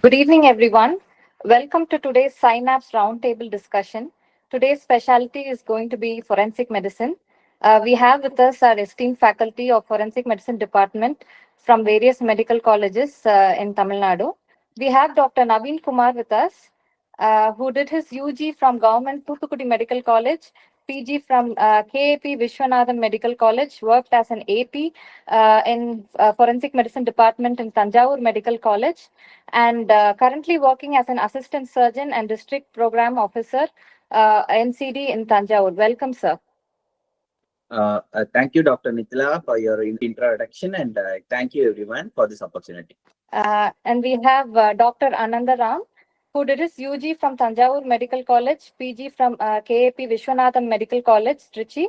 Good evening, everyone. Welcome to today's Synapse Roundtable discussion. Today's specialty is going to be forensic medicine. We have with us our esteemed faculty of forensic medicine department from various medical colleges in Tamil Nadu. We have Dr. Naveen Kumar with us, who did his UG from Government Thoothukudi Medical College, PG from KAP Vishwanathan Medical College, worked as an AP in forensic medicine department in Tanjavur Medical College, and currently working as an assistant surgeon and district program officer, NCD in Tanjavur. Welcome, sir. Thank you, Dr. Mithila, for your introduction, and thank you, everyone, for this opportunity. And we have Dr. Ananda Ram, who did his UG from Tanjavur Medical College, PG from KAP Vishwanathan Medical College, Trichy,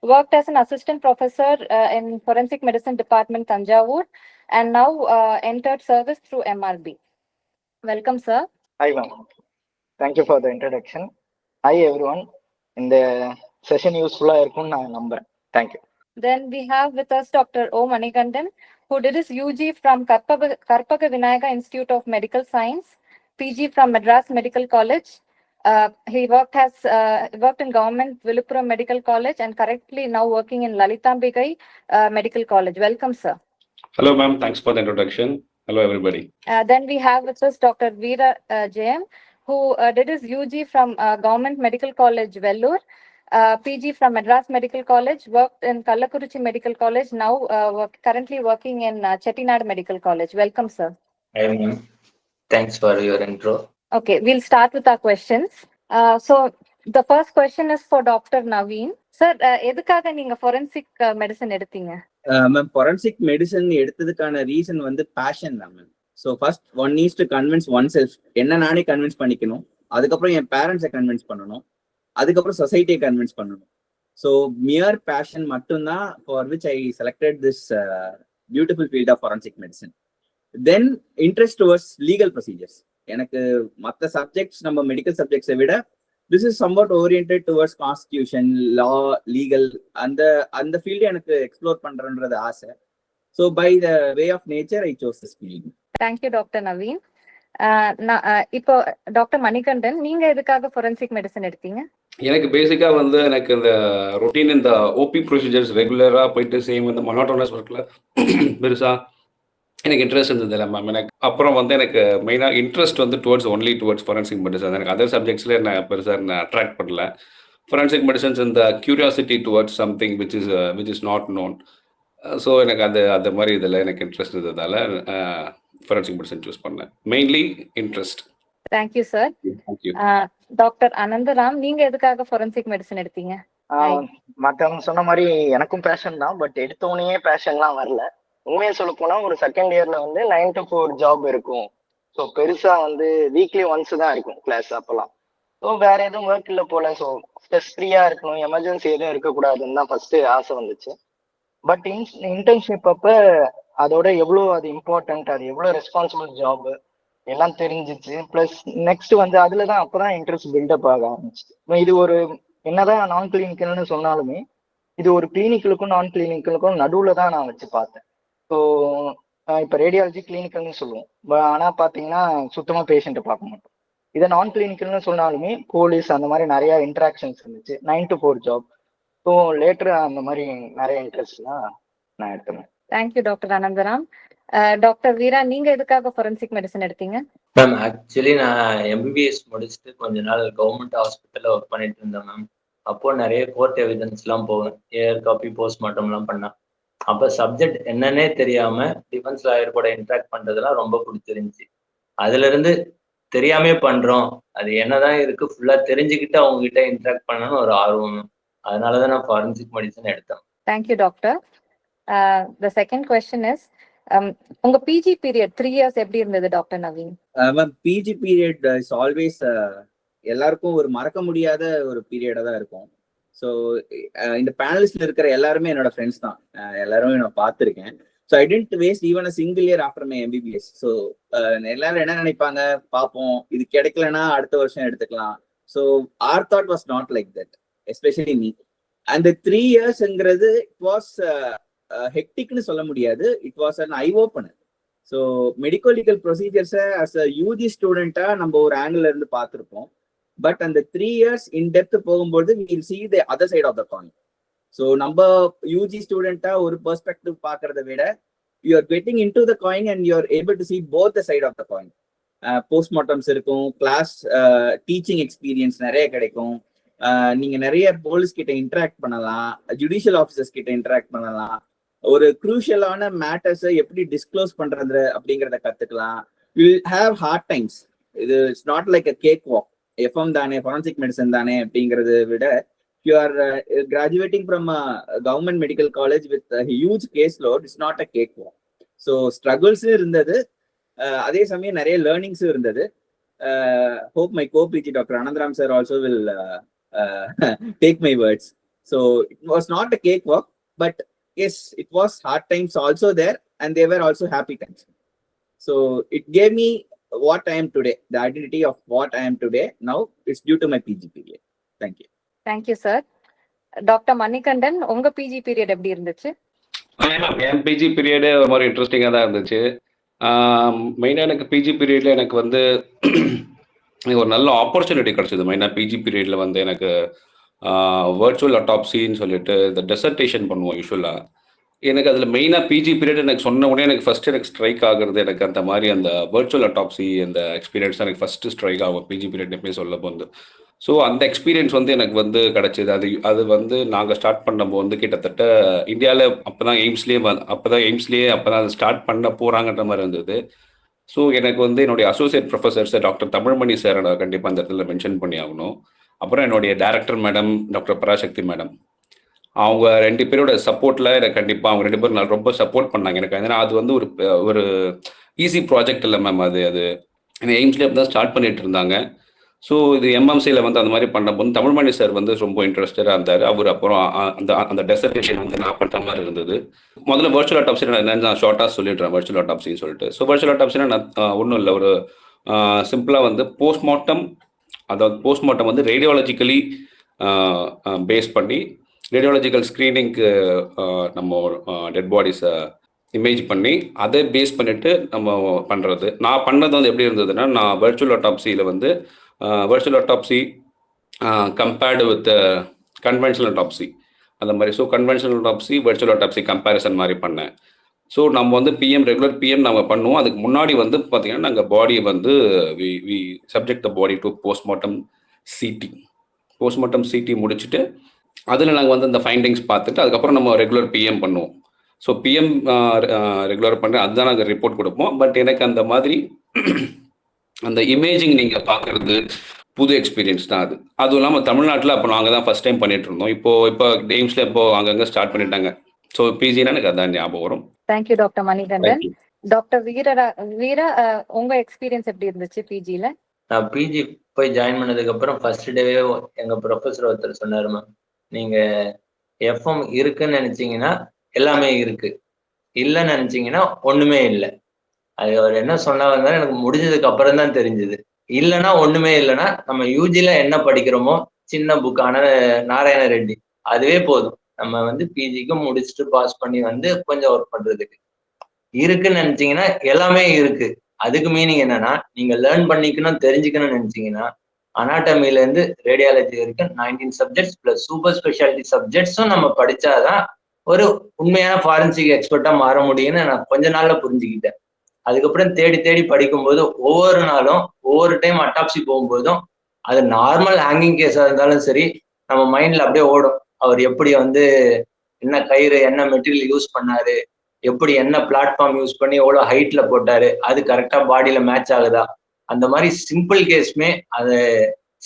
worked as an assistant professor in forensic medicine department, Tanjavur, and now entered service through MRB. Welcome, sir. Hi, ma'am. Thank you for the introduction. Hi, everyone. In the session useful number. Thank you. Then we have with us Dr. O. Manikandan, who did his UG from Karpaka Vinayaka Institute of Medical Science, PG from Madras Medical College. He worked in government Viluppuram Medical College and currently now working in Lalitambikai Medical College. Welcome, sir. Hello, ma'am. Thanks for the introduction. Hello, everybody. Then we have with us Dr. Veera JM, who did his UG from Government Medical College, Vellore, PG from Madras Medical College, worked in Kallakurichi Medical College, now currently working in Chettinad Medical College. Welcome, sir. Hi, ma'am. Thanks for your intro. Okay, we'll start with our questions. So the first question is for Dr. Naveen. Sir, எதுக்காக நீங்க forensic medicine எடுத்தீங்க? Ma'am, forensic medicine எடுத்ததுக்கான reason வந்து fashion தான் ma'am. So first one needs to convince one self. என்ன நானே convince பண்ணிக்கணும், அதுக்கப்புறம் என் பேரண்ட்ஸை கன்வின்ஸ் பண்ணணும், அதுக்கப்புறம் சொசைட்டியை கன்வின்ஸ் பண்ணணும். ஸோ மியர் பேஷன் மட்டும்தான் for which I selected this beautiful field of forensic medicine. Then interest towards legal procedures. எனக்கு மற்ற சப்ஜெக்ட்ஸ் நம்ம மெடிக்கல் சப்ஜெக்ட்ஸை விட this is somewhat oriented towards constitution, law, legal, அந்த ஃபீல்டு எனக்கு எக்ஸ்ப்ளோர் பண்றன்றது ஆசை. So by the way of nature I chose this field. Thank you doctor Naveen. இப்போ டாக்டர் மணிகண்டன், நீங்க எதுக்காக ஃபொரென்சிக் மெடிசன் எடுத்தீங்க? எனக்கு பேசிக்கா வந்து எனக்கு இந்த ரொட்டீன் இந்த ஓபி ப்ரொசீஜர்ஸ் ரெகுலரா போயிட்டு சேம் இந்த மொனோட்டோனஸ் ஒர்க்ல பெருசா எனக்கு இன்ட்ரெஸ்ட் இருந்தது இல்லை மேம். எனக்கு அப்புறம் வந்து எனக்கு மெயினாக இன்ட்ரெஸ்ட் வந்து ஒன்லி டுவர்ட்ஸ் ஃபொரென்சிக் மெடிசன். எனக்கு அதர் சப்ஜெக்ட்ஸில் என்ன பெருசாக என்ன அட்ராக்ட் பண்ணல. ஃபொரென்சிக் மெடிசன்ஸ் இந்த curiosity towards something which is not known. So எனக்கு அந்த மாதிரி இதில் எனக்கு இன்ட்ரெஸ்ட் இருந்ததால ஃபொரென்சிக் மெடிசன் சூஸ் பண்ணேன். Mainly interest. Thank you sir. Doctor Anandaram, நீங்க எதுக்காக ஃபொரென்சிக் மெடிசன் எடுத்தீங்க? மற்றவங்க சொன்ன மாதிரி எனக்கும் பேஷன் தான், பட் எடுத்தோடனே பேஷன்லாம் வரல. உண்மையை சொல்ல போனா ஒரு செகண்ட் இயர்ல வந்து 9 to 4 ஜாப் இருக்கும். ஸோ பெருசா வந்து வீக்லி ஒன்ஸ் தான் இருக்கும் கிளாஸ் அப்பெல்லாம். ஸோ வேற எதுவும் ஒர்க் இல்லை போல. ஸோ ஸ்ட்ரெஸ் ஃப்ரீயா இருக்கணும், எமர்ஜென்சி எதுவும் இருக்கக்கூடாதுன்னு தான் ஃபர்ஸ்ட் ஆசை வந்துச்சு. பட் இன்டர்ன்ஷிப் அப்ப அதோட எவ்வளோ அது இம்பார்ட்டன்ட், அது எவ்வளோ ரெஸ்பான்சிபிள் ஜாப் எல்லாம் தெரிஞ்சிச்சு. பிளஸ் நெக்ஸ்ட் வந்து அதுல தான் அப்பதான் இன்ட்ரெஸ்ட் பில்டப் ஆக ஆரம்பிச்சு. இது ஒரு என்னதான் நான் கிளினிக்கல்னு சொன்னாலுமே இது ஒரு கிளினிக்கலுக்கும் நான் கிளினிக்கலுக்கும் நடுவுல தான் நான் வச்சு பார்த்தேன். ஸோ இப்போ ரேடியாலஜி கிளினிக்கல்னு சொல்லுவோம், ஆனால் பார்த்தீங்கன்னா சுத்தமாக பேஷண்ட்டை பார்க்க மாட்டோம். இதை நான் கிளினிக்கல்னு சொன்னாலுமே போலீஸ் அந்த மாதிரி நிறைய இன்ட்ராக்ஷன்ஸ் இருந்துச்சு. 9 to 4 ஜாப். ஸோ லேட்டர் அந்த மாதிரி நிறைய இன்ட்ரெஸ்ட்லாம் நான் எடுத்தேன். Thank you doctor Anandaram. Doctor Veera, நீங்க எதுக்காக ஃபொரென்சிக் மெடிசன் எடுத்தீங்க? மேம், ஆக்சுவலி நான் எம்பிபிஎஸ் முடிச்சுட்டு கொஞ்ச நாள் கவர்மெண்ட் ஹாஸ்பிட்டலில் ஒர்க் பண்ணிட்டு இருந்தேன் மேம். அப்போ நிறைய கோர்ட் எவிடன்ஸ்லாம் போவேன், ஏர் காப்பி போஸ்ட்மார்ட்டம்லாம் பண்ணேன். அப்போ சப்ஜெக்ட் என்னன்னே தெரியாம டிஃபென்ஸ் லாயர் கூட இன்ட்ராக்ட் பண்றதுலாம் ரொம்ப பிடிச்சிருந்துச்சு. அதுல இருந்து தெரியாமே பண்றோம், அது என்னதான் இருக்கு ஃபுல்லா தெரிஞ்சுக்கிட்டு அவங்க கிட்ட இன்ட்ராக்ட் பண்ணணும்னு ஒரு ஆர்வம். அதனாலதான் நான் ஃபாரன்சிக் மெடிசன் எடுத்தேன். Thank you doctor. The second question is, உங்க பிஜி பீரியட் 3 இயர்ஸ் எப்படி இருந்தது doctor Naveen? Ma'am, PG period is always எல்லாருக்கும் ஒரு மறக்க முடியாத ஒரு பீரியடா தான் இருக்கும். ஸோ இந்த பேனலிஸ்ட்ல இருக்கிற எல்லாருமே என்னோட ஃப்ரெண்ட்ஸ் தான், எல்லாருமே நான் பார்த்துருக்கேன். So I didn't waste even a single year after my MBBS. So எல்லாரும் என்ன நினைப்பாங்க, பார்ப்போம், இது கிடைக்கலன்னா அடுத்த வருஷம் எடுத்துக்கலாம். So our thought was not like that, especially me. அந்த 3 இயர்ஸ்ங்கிறது இட் வாஸ் ஹெக்டிக்னு சொல்ல முடியாது, it was an eye opener. So medical legal ப்ரொசீஜர்ஸை அஸ் அ யூஜி ஸ்டூடெண்ட்டா நம்ம ஒரு ஆங்கிள் இருந்து பார்த்துருப்போம். பட் அந்த 3 years இன் டெப்த் போகும்போது we'll see the other side of the coin. So நம்ம யூஜி ஸ்டூடெண்ட்டா ஒரு பெர்ஸ்பெக்டிவ் பார்க்கறத விட you are getting in to the coin and you are able to see both the side of the coin. போஸ்ட்மார்ட்டம்ஸ் இருக்கும், class teaching experience நிறைய கிடைக்கும், நீங்க நிறைய police கிட்ட இன்டராக்ட் பண்ணலாம், ஜுடிஷியல் ஆஃபீஸர்ஸ் கிட்ட இன்டராக்ட் பண்ணலாம், ஒரு குரூஷியலான மேட்டர்ஸை எப்படி டிஸ்க்ளோஸ் பண்றது அப்படிங்கிறத கத்துக்கலாம். We'll have hard times. இது it's not like a cake walk. FM தானே, ஃபாரன்சிக் மெடிசன் தானே அப்படிங்கறத விட you are graduating from government medical college with huge case load. It's not a cake walk. So ஸ்ட்ரகிள்ஸும் இருந்தது, அதே சமயம் நிறைய லேர்னிங்ஸும் இருந்தது. Hope my co PG doctor Anandaram sir also will take my words. So it was not a cake walk, but yes, it was hard times also there, and they were also happy times. So it gave me what I am today, the identity of what I am today. Now it's due to my PG period. Thank you. Thank you, sir. Doctor Manikandan, உங்க PG period எப்படி இருந்துச்சு? என் PG period ஒரு மாதிரி இன்ட்ரெஸ்டிங்காக தான் இருந்துச்சு. மெயினாக எனக்கு பிஜி பீரியடில் எனக்கு வந்து ஒரு நல்ல ஆப்பர்ச்சுனிட்டி கிடச்சிது. மெயினாக பிஜி பீரியடில் வந்து எனக்கு வர்ச்சுவல் அட்டாப்சின்னு சொல்லிட்டு இந்த டெசர்டேஷன் பண்ணுவோம் யூஸ்வலாக. எனக்கு அதில் மெயினாக பிஜி பீரியட் எனக்கு சொன்ன உடனே எனக்கு ஃபஸ்ட்டு எனக்கு ஸ்ட்ரைக் ஆகுறது எனக்கு அந்த மாதிரி அந்த வர்ச்சுவல் அட்டாப்சி அந்த எக்ஸ்பீரியன்ஸ் எனக்கு ஃபஸ்ட்டு ஸ்ட்ரைக் ஆகும் பிஜி பீரியட் எப்பயும் சொல்ல போது. ஸோ அந்த எக்ஸ்பீரியன்ஸ் வந்து எனக்கு வந்து கிடச்சிது. அது வந்து நாங்கள் ஸ்டார்ட் பண்ணும்போது வந்து கிட்டத்தட்ட இந்தியாவில் அப்போ தான் எய்ம்ஸ்லேயே ஸ்டார்ட் பண்ண போகிறாங்கன்ற மாதிரி இருந்தது. ஸோ எனக்கு வந்து என்னுடைய associate professors doctor Tamilmani sir நான் கண்டிப்பாக அந்த இடத்துல மென்ஷன் பண்ணி ஆகணும். அப்புறம் என்னுடைய director madam doctor Parasakthi madam, அவங்க 2 பேரோட சப்போர்ட்டில் எனக்கு கண்டிப்பாக அவங்க 2 பேரும் ரொம்ப சப்போர்ட் பண்ணாங்க எனக்கு. ஏன்னா அது வந்து ஒரு ஈஸி ப்ராஜெக்ட் இல்லை மேம். அது எய்ம்ஸ்லேயே அப்படி தான் ஸ்டார்ட் பண்ணிட்டு இருந்தாங்க. ஸோ இது எம்எம்சியில் வந்து அந்த மாதிரி பண்ணும்போது தமிழ்மணி சார் வந்து ரொம்ப இன்ட்ரெஸ்டடாக இருந்தார். அவர் அப்புறம் அந்த டெசர்டேஷன் வந்து நான் பண்ணுற மாதிரி இருந்தது. முதல்ல வர்ச்சுவல் அட்டாப்சி நான் ஷார்ட்டாக சொல்லிடுறேன் வர்ச்சுவல் அட்டாப்சின்னு சொல்லிட்டு. ஸோ வர்ச்சுவல் அட்டாப்சினா நான் ஒன்றும் இல்லை, ஒரு சிம்பிளாக வந்து போஸ்ட்மார்ட்டம், அதாவது போஸ்ட்மார்ட்டம் வந்து ரேடியாலஜிக்கலி பேஸ் பண்ணி ரேடியாலஜிக்கல் ஸ்க்ரீனிங்க்கு நம்ம டெட் பாடிஸை இமேஜ் பண்ணி அதை பேஸ் பண்ணிட்டு நம்ம பண்ணுறது. நான் பண்ணது வந்து எப்படி இருந்ததுன்னா, நான் வர்ச்சுவல் அட்டாப்சியில் வந்து virtual autopsy compared with conventional autopsy அந்த மாதிரி. So conventional autopsy virtual autopsy comparison மாதிரி பண்ணேன். ஸோ நம்ம வந்து ரெகுலர் பிஎம் நம்ம பண்ணுவோம். அதுக்கு முன்னாடி வந்து பார்த்தீங்கன்னா நாங்கள் பாடியை வந்து we subject the body to postmortem CT முடிச்சுட்டு அதில் நாங்கள் வந்து அந்த ஃபைண்டிங்ஸ் பார்த்துட்டு அதுக்கப்புறம் நம்ம ரெகுலர் பிஎம் பண்ணுவோம். ஸோ பிஎம் ரெகுலர் பண்ண அதுதான் நாங்கள் ரிப்போர்ட் கொடுப்போம். பட் எனக்கு அந்த மாதிரி அந்த இமேஜிங் நீங்கள் பார்க்குறது புது எக்ஸ்பீரியன்ஸ் தான் அது. அதுவும் இல்லாமல் தமிழ்நாட்டில் அப்போ நாங்கள் தான் ஃபர்ஸ்ட் டைம் பண்ணிட்டு இருந்தோம். இப்போ எய்ம்ஸில் இப்போ அங்கங்கே ஸ்டார்ட் பண்ணிட்டாங்க. ஸோ பிஜினா எனக்கு அதான் ஞாபகம் வரும். Thank you doctor Manikandan. டாக்டர் வீரா, உங்க எக்ஸ்பீரியன்ஸ் எப்படி இருந்துச்சு பிஜில? நான் பிஜி போய் ஜாயின் பண்ணதுக்கு அப்புறம் ஃபர்ஸ்ட் டேவே எங்க ப்ரொஃபஸர் ஒருத்தர் சொன்னாரு, மேம் நீங்க எஃப்எம் இருக்குன்னு நினைச்சீங்கன்னா எல்லாமே இருக்கு, இல்லைன்னு நினைச்சீங்கன்னா ஒண்ணுமே இல்லை. அது அவர் என்ன சொன்னாங்க எனக்கு முடிஞ்சதுக்கு அப்புறம் தான் தெரிஞ்சுது. இல்லைன்னா ஒண்ணுமே இல்லைன்னா நம்ம யூஜில என்ன படிக்கிறோமோ சின்ன புக்கான நாராயண ரெட்டி அதுவே போதும். நம்ம வந்து பிஜிக்கு முடிச்சுட்டு பாஸ் பண்ணி வந்து கொஞ்சம் ஒர்க் பண்றதுக்கு. இருக்குன்னு நினைச்சீங்கன்னா எல்லாமே இருக்கு. அதுக்கு மீனிங் என்னன்னா, நீங்க லேர்ன் பண்ணிக்கணும் தெரிஞ்சுக்கணும்னு நினைச்சீங்கன்னா அனாட்டமில இருந்து ரேடியாலஜி வரைக்கும் 19 சப்ஜெக்ட்ஸ் பிளஸ் சூப்பர் ஸ்பெஷாலிட்டி சப்ஜெக்ட்ஸும் நம்ம படிச்சாதான் ஒரு உண்மையான ஃபாரன்சிக் எக்ஸ்பர்ட்டா மாற முடியும்னு நான் கொஞ்ச நாள்ல புரிஞ்சுக்கிட்டேன். அதுக்கப்புறம் தேடி தேடி படிக்கும்போது ஒவ்வொரு நாளும் ஒவ்வொரு டைம் அட்டாப்சி போகும்போதும் அது நார்மல் ஹேங்கிங் கேஸா இருந்தாலும் சரி நம்ம மைண்ட்ல அப்படியே ஓடும். அவர் எப்படி வந்து என்ன கயிறு என்ன மெட்டீரியல் யூஸ் பண்ணாரு, எப்படி என்ன பிளாட்ஃபார்ம் யூஸ் பண்ணி எவ்வளவு ஹைட்ல போட்டாரு, அது கரெக்டா பாடியில மேட்ச் ஆகுதா, அந்த மாதிரி சிம்பிள் கேஸ்மே அது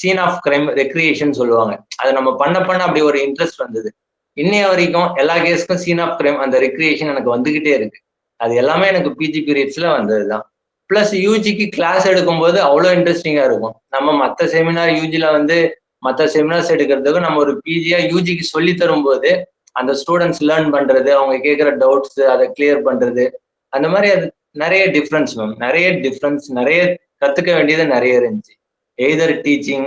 சீன் ஆஃப் கிரைம் ரெக்ரியேஷன் சொல்லுவாங்க. அது நம்ம பண்ண அப்படி ஒரு இன்ட்ரெஸ்ட் வந்தது. இன்னைய வரைக்கும் எல்லா கேஸுக்கும் சீன் ஆஃப் கிரைம் அந்த ரெக்ரியேஷன் எனக்கு வந்துகிட்டே இருக்கு. அது எல்லாமே எனக்கு பிஜி பீரியட்ஸ்ல வந்ததுதான். பிளஸ் யூஜிக்கு கிளாஸ் எடுக்கும்போது அவ்வளோ இன்ட்ரெஸ்டிங்கா இருக்கும். நம்ம மற்ற செமினார் யூஜில வந்து மற்ற செமினார்ஸ் எடுக்கிறதுக்கு நம்ம ஒரு பிஜியா யூஜிக்கு சொல்லி தரும்போது அந்த ஸ்டூடெண்ட்ஸ் லேர்ன் பண்றது, அவங்க கேட்குற டவுட்ஸ் அதை கிளியர் பண்றது, அந்த மாதிரி அது நிறைய டிஃப்ரென்ஸ் மேம். நிறைய கத்துக்க வேண்டியது நிறைய இருந்துச்சு. எய்தர் டீச்சிங்,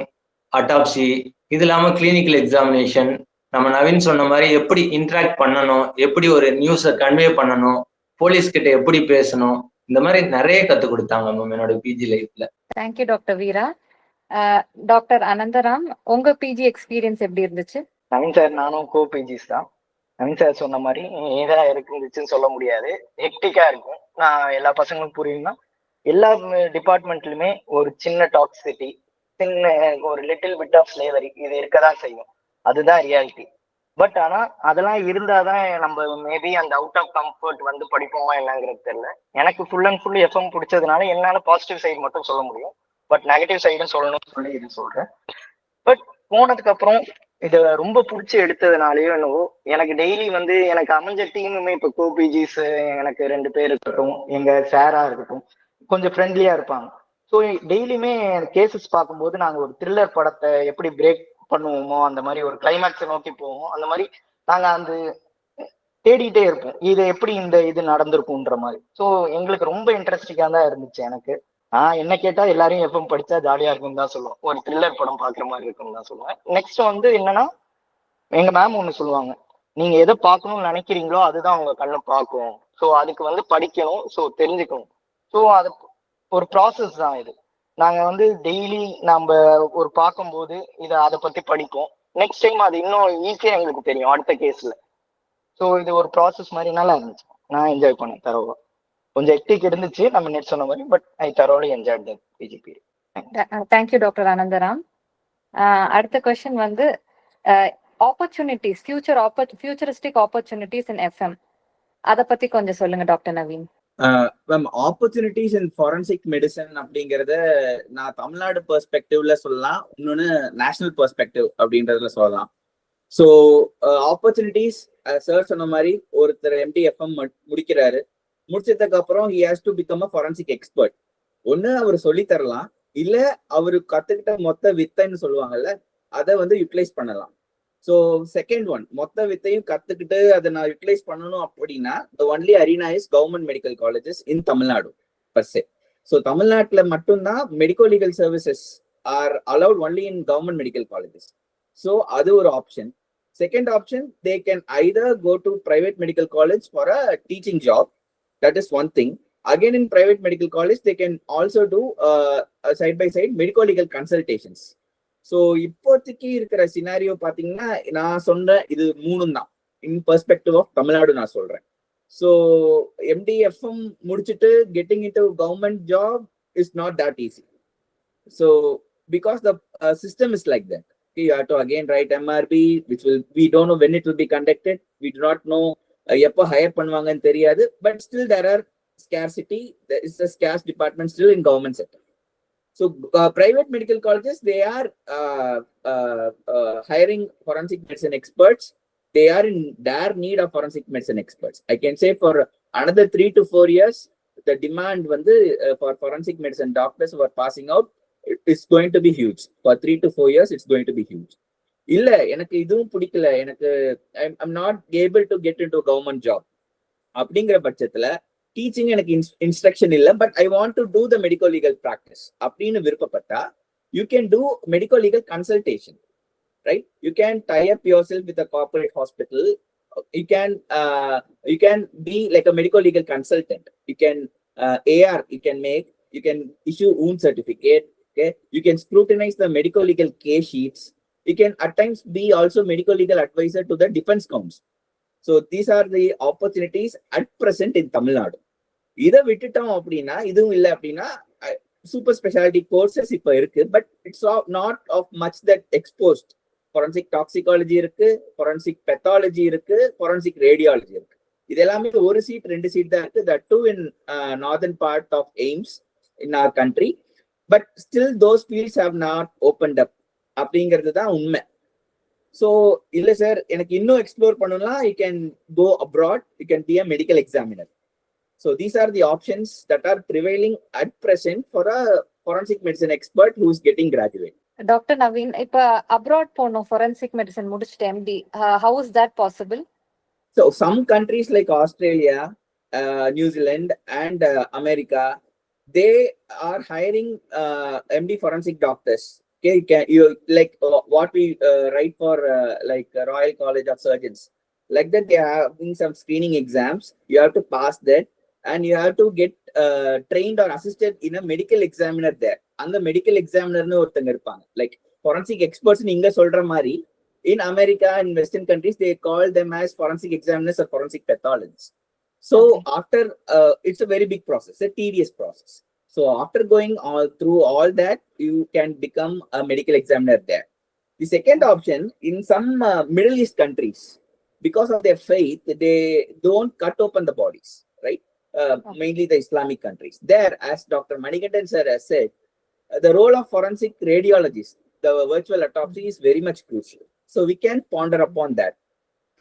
அட்டாப்சி, இது இல்லாம கிளினிக்கல் எக்ஸாமினேஷன், நம்ம நவீன் சொன்ன மாதிரி எப்படி இன்ட்ராக்ட் பண்ணணும், எப்படி ஒரு நியூஸை கன்வே பண்ணணும், போலீஸ் கிட்ட எப்படி பேசணும், இந்த மாதிரி நிறைய கற்றுக் கொடுத்தாங்க மேம் என்னோட பிஜி லைஃப்ல. தேங்க்யூ டாக்டர் வீரா. டாக்டர் அனந்தராம், உங்க பிஜி எக்ஸ்பீரியன்ஸ் எப்படி இருந்துச்சு? நவீன் சார் நானும் கோ பிஜிஸ் தான். நவீன் சார் சொன்ன மாதிரி ஏதா இருந்துச்சுன்னு சொல்ல முடியாது, ஹெக்டிக்கா இருக்கும். நான் எல்லா பசங்களும் புரியும்னா எல்லா டிபார்ட்மெண்ட்லுமே ஒரு சின்ன டாக்ஸிட்டி, சின்ன ஒரு லிட்டில் பிட் ஆஃப் ஸ்லேவரி இது இருக்கதான் செய்யும். அதுதான் ரியாலிட்டி. பட் ஆனா அதெல்லாம் இருந்தாதான் நம்ம மேபி அந்த அவுட் ஆஃப் கம்ஃபர்ட் வந்து படிப்போமா என்னங்கிறது தெரியல. எனக்கு ஃபுல் அண்ட் ஃபுல் எஃப்எம் பிடிச்சதுனால என்னால பாசிட்டிவ் சைடு மட்டும் சொல்ல முடியும், பட் நெகட்டிவ் சைடும் சொல்லணும்னு சொல்லி இது சொல்றேன். பட் போனதுக்கு அப்புறம் இதை ரொம்ப பிடிச்சி எடுத்ததுனாலயோ என்னவோ எனக்கு டெய்லி வந்து எனக்கு அமைஞ்ச டீமுமே இப்போ கோபிஜிஸ் எனக்கு 2 பேர் இருக்கட்டும், எங்க சாரா இருக்கட்டும், கொஞ்சம் ஃப்ரெண்ட்லியா இருப்பாங்க. ஸோ டெய்லியுமே கேசஸ் பார்க்கும்போது நாங்கள் ஒரு த்ரில்லர் படத்தை எப்படி பிரேக் பண்ணுவோமோ அந்த மாதிரி ஒரு கிளைமேக்ஸை நோக்கி போவோம். அந்த மாதிரி நாங்கள் அந்த தேடிக்கிட்டே இருப்போம் இது எப்படி இந்த இது நடந்திருக்கும்ன்ற மாதிரி. ஸோ எங்களுக்கு ரொம்ப இன்ட்ரெஸ்டிங்காக தான் இருந்துச்சு. எனக்கு என்ன கேட்டா எல்லாரையும் எஃப்எம் படிச்சா ஜாலியா இருக்கும் தான் சொல்லுவோம், ஒரு த்ரில்லர் படம் பாக்குற மாதிரி இருக்கும் தான் சொல்லுவேன். நெக்ஸ்ட் வந்து என்னன்னா எங்க மேம் ஒண்ணு சொல்லுவாங்க, நீங்க எதை பார்க்கணும்னு நினைக்கிறீங்களோ அதுதான் உங்க கண்ணு பார்க்கும். ஸோ அதுக்கு வந்து படிக்கணும், ஸோ தெரிஞ்சுக்கணும். ஸோ அது ஒரு ப்ராசஸ் தான் இது. நாங்க வந்து டெய்லி நம்ம ஒரு பார்க்கும்போது இதை அதை பத்தி படிப்போம். நெக்ஸ்ட் டைம் அது இன்னும் ஈஸியா எங்களுக்கு தெரியும் அடுத்த கேஸ்ல. ஸோ இது ஒரு ப்ராசஸ் மாதிரி நல்லா இருந்துச்சு. நான் என்ஜாய் பண்ணேன் தரோவா. கொஞ்சம் ஹெக்டிக் இருந்துச்சு நம்ம நெட் சொன்ன மாதிரி, but I thoroughly enjoyed the PG period. Thank you doctor Anandaram. அடுத்த கொஸ்டின் வந்து opportunities, futuristic opportunities in FM, அதை பத்தி கொஞ்சம் சொல்லுங்க doctor Naveen. Ma'am, opportunities in forensic medicine அப்படிங்கறத நான் தமிழ்நாடு பெர்ஸ்பெக்டிவ்ல சொல்லலாம், இன்னொன்னு நேஷனல் பெர்ஸ்பெக்டிவ் அப்படின்றதுல சொல்லலாம். ஸோ ஆப்பர்ச்சுனிட்டிஸ் சார் சொன்ன மாதிரி ஒருத்தர் MD-FM முடிக்கிறாரு, முடிச்சதுக்கு அப்புறம் he has to become a forensic expert. ஒண்ணு அவர் சொல்லி தரலாம், இல்ல அவரு கத்துக்கிட்ட மொத்த வித்தைன்னு சொல்லுவாங்கல்ல அதை வந்து யூட்டிலைஸ் பண்ணலாம். ஸோ செகண்ட் ஒன், மொத்த வித்தையும் கத்துக்கிட்டு அதை நான் யூட்டிலைஸ் பண்ணணும் அப்படின்னா the only arena is government medical colleges in Tamil Nadu per se. So தமிழ்நாட்டுல மட்டும்தான் medico legal services are allowed only in government medical colleges. So அது ஒரு option. Second option, they can either go to private medical college for a teaching job. That is one thing. Again, in private medical college, they can also do side by side medical legal consultations. So, இப்போதைக்கு இருக்கிற scenario பாத்தீங்கன்னா நான் சொல்றேன் இது 3 தான் இன் perspective of Tamil Nadu நான் சொல்றேன். So MD-FM முடிச்சுட்டு getting into government job is not that easy. So, because the system is like that. You have to again write MRB, which we don't know when it will be conducted. We do not know எப்போ higher பண்ணுவாங்கன்னு தெரியாது. But still there are scarcity. There is a scarce department still in government sector. So private medical colleges, they are hiring forensic medicine experts. They are in dire need of forensic medicine experts. I can say for another 3 to 4 years, the demand for forensic medicine doctors who are passing out, it's going to be huge. For 3 to 4 years, it's going to be huge. இல்ல எனக்கு இதுவும் பிடிக்கல, எனக்கு I'm not able to get into a government job அப்படிங்கிற பட்சத்துல teaching எனக்கு instruction இல்லை, but I want to do the medico legal practice அப்படின்னு விருப்பப்பட்டா you can do medico legal consultation, right? You can tie up yourself with a corporate hospital. You can be like a medical legal consultant. You can AR, you can issue wound certificate. Okay, you can scrutinize the medical legal case sheets. You can at times be also medical legal advisor to the defense counsel. So these are the opportunities at present in Tamil Nadu. இதை விட்டுட்டோம் அப்படின்னா, இதுவும் இல்லை அப்படின்னா super speciality courses இப்போ இருக்கு, but it's not of much that exposed. forensic toxicology இருக்கு, forensic pathology இருக்கு, forensic radiology இருக்கு. இது எல்லாமே ஒரு சீட் 2 சீட் தான் இருக்கு. That too in northern part of AIIMS in our country. But still those fields have not opened up அப்படிங்கிறது தான் உண்மை. ஸோ இல்லை சார் எனக்கு இன்னும் எக்ஸ்ப்ளோர் பண்ணணும்னா you can go abroad, you can be a medical examiner. So these are the options that are prevailing at present for a forensic medicine expert who is getting graduate. Doctor Naveen, இப்போ abroad போகணும் forensic medicine முடிச்சுட்டு MD, how is that possible? So some countries like Australia, New Zealand and America, they are hiring MD forensic doctors. Okay, you like what we write for like Royal College of Surgeons, like that they are having some screening exams. You have to pass that. and you have to get trained or assisted in a medical examiner there. And the medical examiner nu orthanga irupanga, like forensic experts ninga solra mari. In America and Western countries, they call them as forensic examiners or forensic pathologists. So after, it's a very big process, a tedious process. So after going through all that, you can become a medical examiner there. The second option, in some Middle East countries, because of their faith, they don't cut open the bodies, right? Mainly the Islamic countries. There, as Dr. Manikandan sir has said, the role of forensic radiologist, the virtual autopsy, is very much crucial. So we can ponder upon that.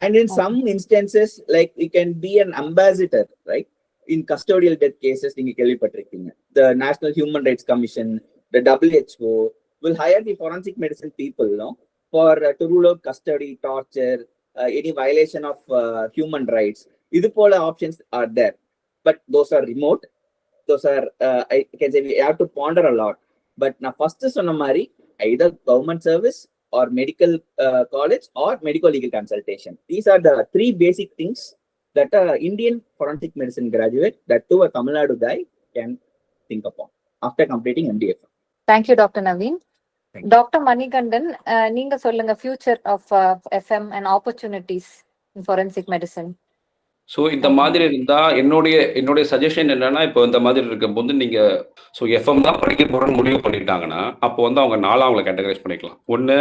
And in some instances, like you can be an ambassador, right? In custodial death cases, the National Human Rights Commission, the WHO will hire the forensic medicine people, for to rule out custody, torture, any violation of human rights. Idupola options are there, but those are remote. Those are, I can say, we have to ponder a lot. But now first is Sonamari, either government service or medical college or medical legal consultation. These are the three basic things that an Indian forensic medicine graduate, that too a Tamil Nadu guy, can think upon after completing MDF. Thank you, Dr. Naveen. Thank you. Dr. Manikandan, நீங்க சொல்லுங்க future of FM and opportunities in forensic medicine. So இந்த மாதிரி இருந்தால் என்னுடைய suggestion என்னன்னா, இப்போ இந்த மாதிரி இருக்கும்போது நீங்கள் எஃப்எம் தான் படிக்க போகிறோன்னு முடிவு பண்ணிட்டாங்கன்னா, அப்போ அவங்க 4 அவங்களை கேட்டகரைஸ் பண்ணிக்கலாம். ஒன்று,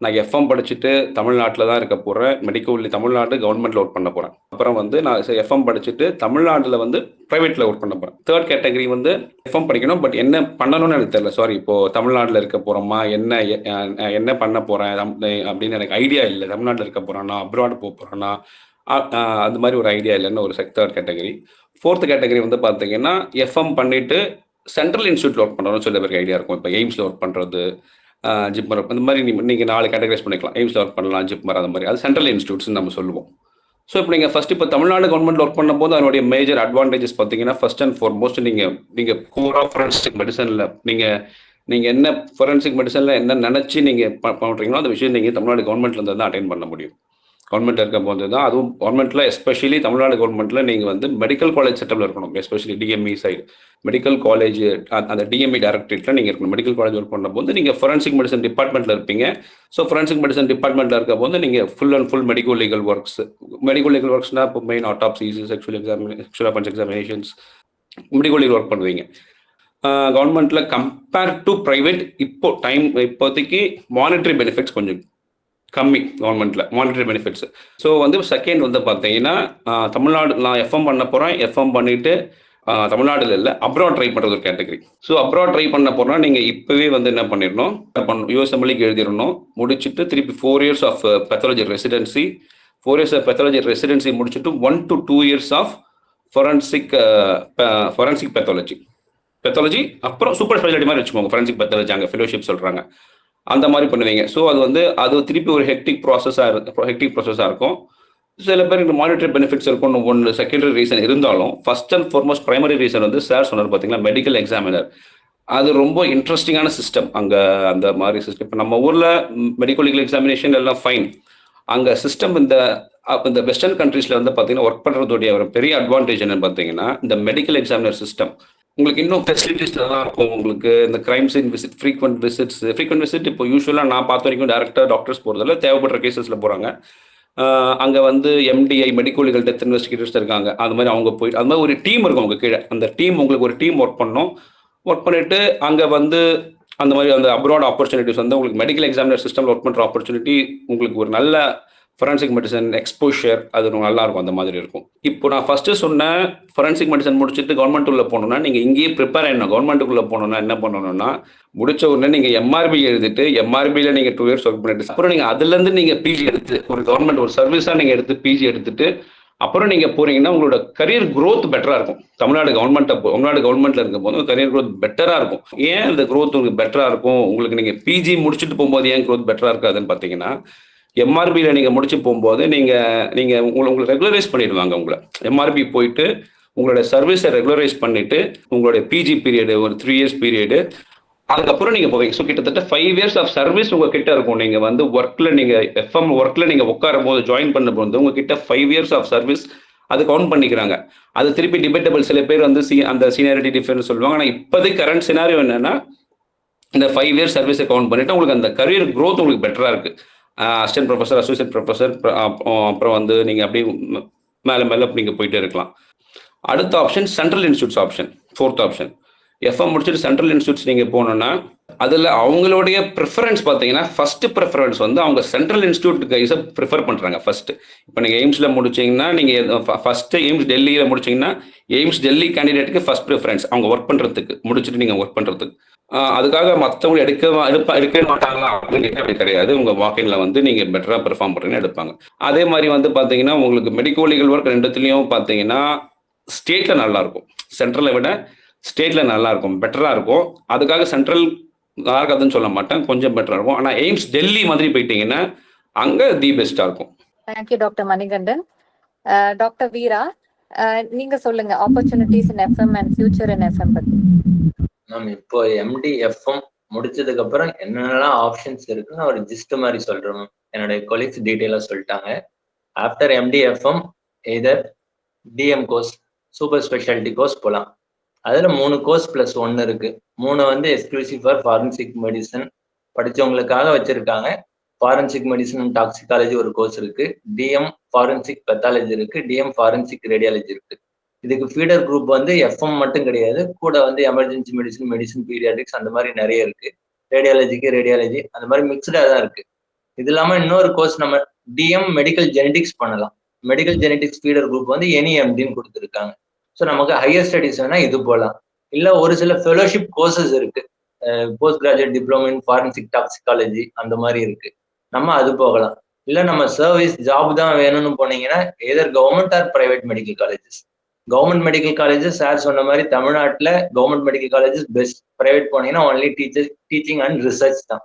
நான் எஃப்எம் படிச்சுட்டு தமிழ்நாட்டில் தான் இருக்க போகிறேன், மெடிக்கல் தமிழ்நாடு கவர்மெண்ட்டில் ஒர்க் பண்ண போகிறேன். அப்புறம் நான் எஃப்எம் படிச்சுட்டு தமிழ்நாட்டில் ப்ரைவேட்டில் ஒர்க் பண்ண போகிறேன். தேர்ட் கேட்டகரி எஃப்எம் படிக்கணும், பட் என்ன பண்ணணும்னு எனக்கு தெரியல. சாரி, இப்போது தமிழ்நாட்டில் இருக்க போகிறோமா, என்ன பண்ண போகிறேன் அப்படின்னு எனக்கு ஐடியா இல்லை. தமிழ்நாட்டில் இருக்க போகிறேன்னா, அப்ராட் போக போகிறேன்னா, அந்த மாதிரி ஒரு ஐடியா இல்லைன்னு ஒரு தேர்ட் கேட்டகரி. ஃபோர்த் கேட்டகரி பார்த்தீங்கன்னா, எஃப்எம் பண்ணிட்டு சென்ட்ரல் இன்ஸ்டியூட்டில் ஒர்க் பண்ணுறோம்னு சில பேருக்கு ஐடியா இருக்கும். இப்போ எய்ம்ஸில் ஒர்க் பண்ணுறது, ஜிப்மர், இந்த மாதிரி நீங்கள் 4 கேட்டகரைஸ் பண்ணிக்கலாம். எய்ம்ஸில் ஒர்க் பண்ணலாம், ஜிப்மர், அந்த மாதிரி. அது சென்ட்ரல் இன்ஸ்டியூட்ஸ்னு நம்ம சொல்லுவோம். ஸோ இப்போ நீங்கள் ஃபஸ்ட் இப்போ தமிழ்நாடு கவர்மெண்ட்டில் ஒர்க் பண்ணும்போது அதனுடைய மேஜர் அட்வான்டேஜஸ் பார்த்தீங்கன்னா, ஃபர்ஸ்ட் அண்ட் ஃபார்மோஸ்ட் நீங்கள் கோர் ஆஃப் ஃபொரென்சிக் மெடிசனில் நீங்கள் என்ன ஃபொரென்சிக் மெடிசனில் என்ன நினச்சி நீங்கள் பண்ணுறீங்களோ அந்த விஷயம் நீங்கள் தமிழ்நாடு கவர்மெண்ட்லேருந்து தான் அட்டைன் பண்ண முடியும். கவர்மெண்ட் இருக்கும் போது தான், அதுவும் கவர்மெண்ட்டில் எஸ்பெஷலி தமிழ்நாடு கவர்மெண்ட்டில் நீங்கள் மெடிக்கல் காலேஜ் செட்டப்பில் இருக்கணும். Especially DME side medical college, அந்த டிஎம்இ டைரக்டரேட்டில் நீங்கள் இருக்கணும். மெடிக்கல் காலேஜ் ஒர்க் பண்ணும்போது நீங்கள் ஃபொரென்சிக் மெடிசன் டிபார்ட்மெண்ட்டில் இருப்பீங்க. ஸோ ஃபொரென்சிக் மெடிசன் டிபார்ட்மெண்ட்டில் இருக்க போது நீங்கள் full and full medical legal ஒர்க்ஸ்னால் இப்போ main autopsies, sexual offence examinations, medical legal work பண்ணுவீங்க. கவர்மெண்ட்டில் கம்பேர் டு ப்ரைவேட் இப்போதைக்கு மானிட்டரி பெனிஃபிட்ஸ் கொஞ்சம் கம்மி. கவர்மெண்ட்டில் மானிட்டரி பெனிஃபிட்ஸ். ஸோ செகண்ட் பார்த்தீங்கன்னா, தமிழ்நாடு நான் எஃப்எம் பண்ண போகிறேன். எஃப்எம் பண்ணிவிட்டு தமிழ்நாடுல இல்லை, அப்ராட் ட்ரை பண்ணுறது ஒரு கேட்டகரி. ஸோ அப்ராட் ட்ரை பண்ண போகிறோம்னா நீங்கள் இப்போவே என்ன பண்ணிடணும், யூஎஸ்எம்எல்க்கு எழுதிடணும். முடிச்சுட்டு திருப்பி 4 years of pathology residency, 4 years of pathology residency முடிச்சுட்டு 1 to 2 years of forensic pathology, அப்புறம் சூப்பர் ஸ்பெஷாலிட்டி மாதிரி வச்சுக்கோங்க. ஃபொரென்சிக் பெத்தாலஜி அங்கே ஃபெலோஷிப் சொல்கிறாங்க, அந்த மாதிரி பண்ணுவீங்க. ஸோ அது திருப்பி ஒரு ஹெக்டிக் ப்ராசஸாக இருக்கும். சில பேருக்கு மானிட்டரி பெனிஃபிட்ஸ் இருக்கும். ஒன்று செகண்டரி ரீசன் இருந்தாலும், first and foremost primary reason sir சொன்னார் பார்த்தீங்கன்னா, மெடிக்கல் எக்ஸாமினர். அது ரொம்ப இன்ட்ரெஸ்டிங்கான சிஸ்டம். அங்கே அந்த மாதிரி சிஸ்டம் இப்போ நம்ம ஊரில் மெடிக்கல் லீகல் எக்ஸாமினேஷன் எல்லாம் ஃபைன். அங்கே சிஸ்டம் இந்த வெஸ்டர்ன் கண்ட்ரீஸில் பார்த்தீங்கன்னா ஒர்க் பண்ணுறதுடைய ஒரு பெரிய அட்வான்டேஜ் என்னன்னு பார்த்தீங்கன்னா, இந்த மெடிக்கல் எக்ஸாமினர் சிஸ்டம் உங்களுக்கு இன்னும் ஃபெசிலிட்டிஸ் நல்லா இருக்கும். உங்களுக்கு இந்த crime scene visit, frequent visit இப்போ யூஸ்வலாக நான் பார்த்த வரைக்கும் டேரக்டாக டாக்டர்ஸ் போகிறதில்ல, தேவைப்படுற கேசஸில் போகிறாங்க. அங்கே MDI medical legal death investigators இருக்காங்க. அது மாதிரி அவங்க போயிட்டு அது மாதிரி ஒரு டீம் இருக்கும் அவங்க கீழே. அந்த டீம் உங்களுக்கு ஒரு டீம் ஒர்க் பண்ணிட்டு அங்கே அந்த மாதிரி அந்த அப்ராட் ஆப்பர்ச்சுனிட்டிஸ் உங்களுக்கு மெடிக்கல் எக்ஸாமினர் சிஸ்டமில் ஒர்க் பண்ணுற ஆப்பர்ச்சுனிட்டி, உங்களுக்கு ஒரு நல்ல ஃபொரென்சிக் மெடிசன் எக்ஸ்போஷர் அது நல்லா இருக்கும். அந்த மாதிரி இருக்கும். இப்போ நான் ஃபர்ஸ்ட் சொன்னேன், ஃபொரென்சிக் மெடிசன் முடிச்சுட்டு கவர்மெண்ட் உள்ள போகணும்னா நீங்கள் இங்கேயே ப்ரிப்பேர் ஆகிடணும். கவர்மெண்ட்டுக்குள்ளே போகணுன்னா என்ன பண்ணணும்னா, முடிச்ச உடனே நீங்கள் எம்ஆர்பி எழுதிட்டு, எம்ஆர்பியில் நீங்கள் 2 years ஒர்க் பண்ணிட்டு, அப்புறம் நீங்கள் அதுலேருந்து நீங்கள் பிஜி எடுத்து ஒரு கவர்மெண்ட் ஒரு சர்வீஸாக நீங்கள் எடுத்து பிஜி எடுத்துட்டு அப்புறம் நீங்கள் போறீங்கன்னா உங்களோட கரியர் க்ரோத் பெட்டராக இருக்கும். தமிழ்நாடு கவர்மெண்ட்டில் இருக்கும் போது கரியர் க்ரோத் பெட்டராக இருக்கும். ஏன் இந்த க்ரோத் உங்களுக்கு பெட்டராக இருக்கும்? உங்களுக்கு நீங்கள் பிஜி முடிச்சுட்டு போகும்போது ஏன் க்ரோத் பெட்டராக இருக்காதுன்னு பார்த்தீங்கன்னா, எம்ஆர்பியில் நீங்கள் முடிச்சு போகும்போது நீங்கள் உங்களை ரெகுலரைஸ் பண்ணிடுவாங்க. உங்களை எம்ஆர்பி போயிட்டு உங்களோட சர்வீஸை ரெகுலரைஸ் பண்ணிட்டு உங்களுடைய பிஜி பீரியடு ஒரு 3 years பீரியடு, அதுக்கப்புறம் நீங்கள் போவீங்க. ஸோ கிட்டத்தட்ட 5 years ஆஃப் சர்வீஸ் உங்ககிட்ட இருக்கும். நீங்கள் ஒர்க்கில் நீங்கள் எஃப்எம் ஒர்க்கில் நீங்கள் உட்காரும் போது ஜாயின் பண்ணும்போது உங்ககிட்ட 5 years ஆஃப் சர்வீஸ் அது கவுண்ட் பண்ணிக்கிறாங்க. அது திருப்பி டிபேட்டபிள். சில பேர் வந்து அந்த சீனியாரிட்டி டிஃபரன்ஸ் சொல்லுவாங்க. ஆனால் இப்போதைக்கு கரண்ட் சினாரியோ என்னன்னா, இந்த 5 இயர்ஸ் சர்வீஸை கவுண்ட் பண்ணிட்டு உங்களுக்கு அந்த கரியர் க்ரோத் உங்களுக்கு பெட்டராக இருக்கு. அசிஸ்டன்ட் ப்ரொஃபஸர், அசோசியேட் ப்ரொஃபஸர், அப்புறம் வந்து நீங்கள் அப்படியே மேலே மேலே நீங்கள் போயிட்டே இருக்கலாம். அடுத்த option central institutes option, 4th option. FM முடிச்சுட்டு சென்ட்ரல் இன்ஸ்டியூட்ஸ் நீங்கள் போனோன்னா அதில் அவங்களுடைய ப்ரிஃபரன்ஸ் பார்த்தீங்கன்னா ஃபர்ஸ்ட் ப்ரிஃபரன்ஸ் வந்து அவங்க சென்ட்ரல் இன்ஸ்டியூட் கைஸை ப்ரிஃபர் பண்ணுறாங்க ஃபர்ஸ்ட். இப்போ நீங்கள் எய்ம்ஸில் முடிச்சிங்கன்னா நீங்கள் ஃபஸ்ட்டு எய்ம்ஸ் டெல்லியில் முடிச்சிங்கன்னா எய்ம்ஸ் டெல்லி கேண்டிடேட்டுக்கு ஃபர்ஸ்ட் ப்ரிஃபரன்ஸ் அவங்க ஒர்க் பண்ணுறதுக்கு, முடிச்சுட்டு நீங்கள் ஒர்க் பண்ணுறதுக்கு. அதுக்காக மற்றவங்க எடுக்க மாட்டாங்களா அப்படின்னு அப்படி கிடையாது. உங்கள் வாக்கிங்கில் வந்து நீங்கள் பெட்டராக பெர்ஃபார்ம் பண்ணுறீங்கன்னு எடுப்பாங்க. அதே மாதிரி வந்து பார்த்தீங்கன்னா உங்களுக்கு மெடிக்கல் லீகல் ஒர்க் ரெண்டுத்துலேயும் பார்த்தீங்கன்னா ஸ்டேட்டில் நல்லாயிருக்கும், சென்ட்ரலை விட ஸ்டேட்டில் நல்லா இருக்கும், பெட்டராக இருக்கும். அதுக்காக சென்ட்ரல் நல்லா இருக்காதுன்னு சொல்ல மாட்டேன், கொஞ்சம் பெட்டராக இருக்கும். ஆனால் எய்ம்ஸ் டெல்லி மாதிரி போயிட்டீங்கன்னா அங்கே தி பெஸ்ட்டாக இருக்கும். Thank you doctor Manikandan. Doctor Veera, நீங்க சொல்லுங்க opportunities in FM and future in FM பத்தி. மேம் இப்போ எம்டி எஃப்எம் முடிச்சதுக்கு அப்புறம் என்னென்னலாம் ஆப்ஷன்ஸ் இருக்குன்னு ஒரு ஜிஸ்ட் மாதிரி சொல்றேன் மேம். என்னுடைய கொலீக்ஸ் டீட்டெயிலாக சொல்லிட்டாங்க. After MD FM either DM course, super speciality course போகலாம். அதுல 3 கோர்ஸ் + 1 இருக்கு. 3 வந்து எக்ஸ்க்ளூசிவ் ஃபார் ஃபாரன்சிக் மெடிசன் படிச்சவங்களுக்காக வச்சிருக்காங்க. ஃபாரன்சிக் மெடிசன் அண்ட் டாக்ஸிகாலஜி ஒரு கோர்ஸ் இருக்கு, டிஎம் ஃபாரன்சிக் பெத்தாலஜி இருக்கு, டிஎம் ஃபாரன்சிக் ரேடியாலஜி இருக்கு. இதுக்கு ஃபீடர் குரூப் வந்து எஃப்எம் மட்டும் கிடையாது, கூட வந்து எமர்ஜென்சி மெடிசன், மெடிசன் பீடியாட்ரிக்ஸ் அந்த மாதிரி நிறைய இருக்கு. ரேடியாலஜிக்கு ரேடியாலஜி அந்த மாதிரி மிக்சடா தான் இருக்கு. இது இல்லாம இன்னொரு கோர்ஸ் நம்ம டிஎம் மெடிக்கல் ஜெனடிக்ஸ் பண்ணலாம். மெடிக்கல் ஜெனடிக்ஸ் ஃபீடர் குரூப் வந்து என்இஎம்டின்னு கொடுத்துருக்காங்க. ஸோ நமக்கு ஹையர் ஸ்டடிஸ் வேணா இது போகலாம். இல்லை ஒரு சில ஃபெலோஷிப் கோர்சஸ் இருக்கு, post graduate diploma in forensic toxicology அந்த மாதிரி இருக்கு, நம்ம அது போகலாம். இல்லை நம்ம சர்வீஸ் ஜாப் தான் வேணும்னு போனீங்கன்னா either government or private medical colleges. Government medical colleges sir சொன்ன மாதிரி தமிழ்நாட்டில் government medical colleges best. Private போனீங்கன்னா ஒன்லி டீச்சிங் அண்ட் ரிசர்ச் தான்.